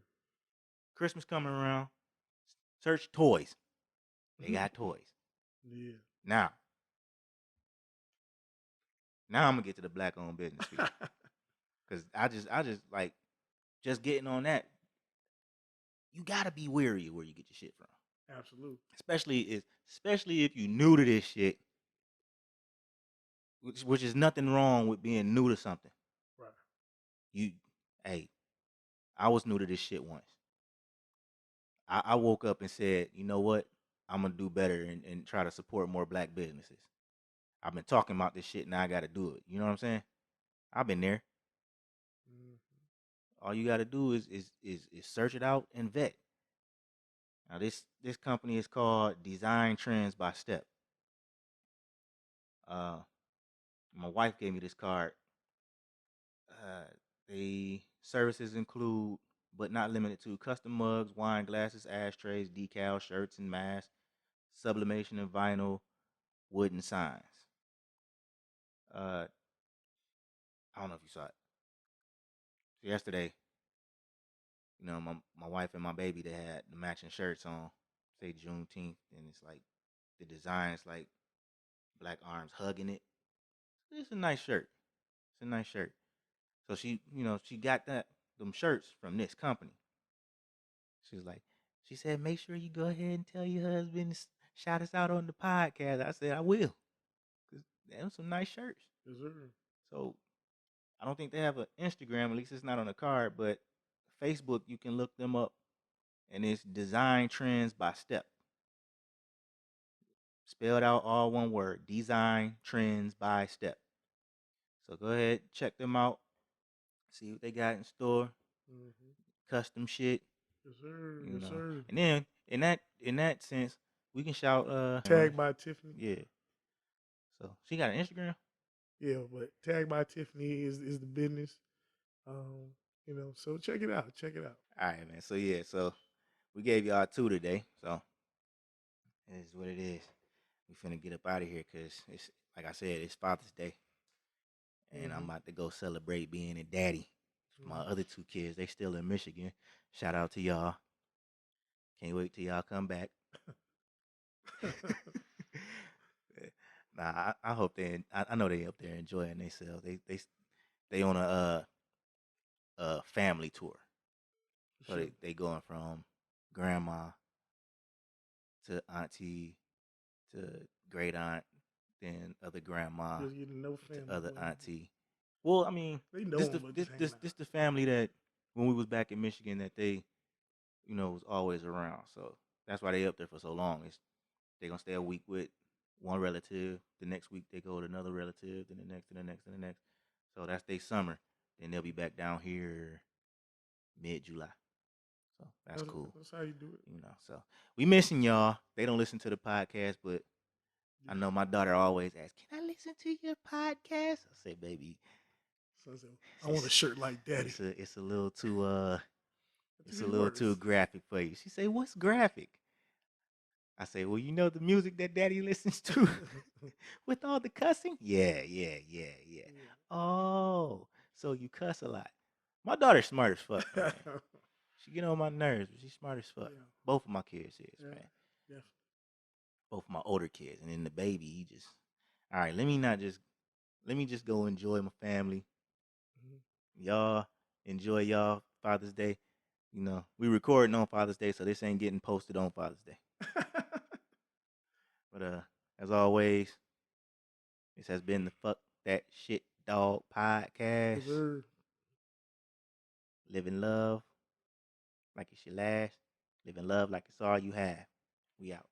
Christmas coming around. Search toys. They got toys. Yeah. Now I'm gonna get to the black-owned business feature. Cause I just like just getting on that. You gotta be wary of where you get your shit from. Absolutely. Especially if you new to this shit, which is nothing wrong with being new to something. Right. I was new to this shit once. I woke up and said, you know what? I'm gonna do better and try to support more black businesses. I've been talking about this shit, now I gotta do it. You know what I'm saying? I've been there. All you gotta do is search it out and vet. Now this company is called Design Trends by Step. My wife gave me this card. The services include, but not limited to, custom mugs, wine glasses, ashtrays, decals, shirts, and masks, sublimation and vinyl, wooden signs. I don't know if you saw it. So yesterday, you know, my wife and my baby, they had the matching shirts on, say Juneteenth, and it's like the design's like black arms hugging it. It's a nice shirt. It's a nice shirt. So she got them shirts from this company. She said, make sure you go ahead and tell your husband to shout us out on the podcast. I said, I will. Because them some nice shirts. Yes, sir. So I don't think they have an Instagram. At least it's not on the card. But Facebook, you can look them up. And it's Design Trends by Step. Spelled out all one word. Design Trends by Step. So go ahead, check them out. See what they got in store. Custom shit. Yes, sir. You Yes, know. sir. And then in that sense, we can shout Tag by Tiffany. Yeah. So she got an Instagram? Yeah, but Tag by Tiffany is the business. So check it out. Check it out. All right, man. So yeah, so we gave y'all 2 today. So it is what it is. We finna get up out of here because it's, like I said, it's Father's Day. And I'm about to go celebrate being a daddy. My other 2 kids, they still in Michigan. Shout out to y'all. Can't wait till y'all come back. Nah, I hope I know they up there enjoying themselves. They on a family tour. So Sure. they going from grandma to auntie to great aunt, then other grandma Just getting no family. to other auntie. Well, I mean, They know this them, but just hanging this out. the family that when we was back in Michigan that they, was always around. So that's why they up there for so long. They gonna stay a week with one relative. The next week they go to another relative. Then the next, and the next, and the next. So that's their summer. Then they'll be back down here mid-July. So that's cool. That's how you do it. So we missing y'all. They don't listen to the podcast, but I know my daughter always asks, "Can I listen to your podcast?" I say, "Baby, I want a shirt like Daddy." It's a little too it's a Even little worse. too graphic for you." She say, "What's graphic?" I say, "Well, you know the music that Daddy listens to with all the cussing." Yeah. Oh, so you cuss a lot. My daughter's smart as fuck, man. She get on my nerves, but she's smart as fuck. Yeah. Both of my kids is, Yeah. man. Yeah. both my older kids, and then the baby, he just, all right, let me just go enjoy my family. Y'all enjoy y'all Father's Day. You know, we recording on Father's Day, so this ain't getting posted on Father's Day. But as always, this has been the Fuck That Shit Dog podcast. Living love like it should last. Living love like it's all you have. We out.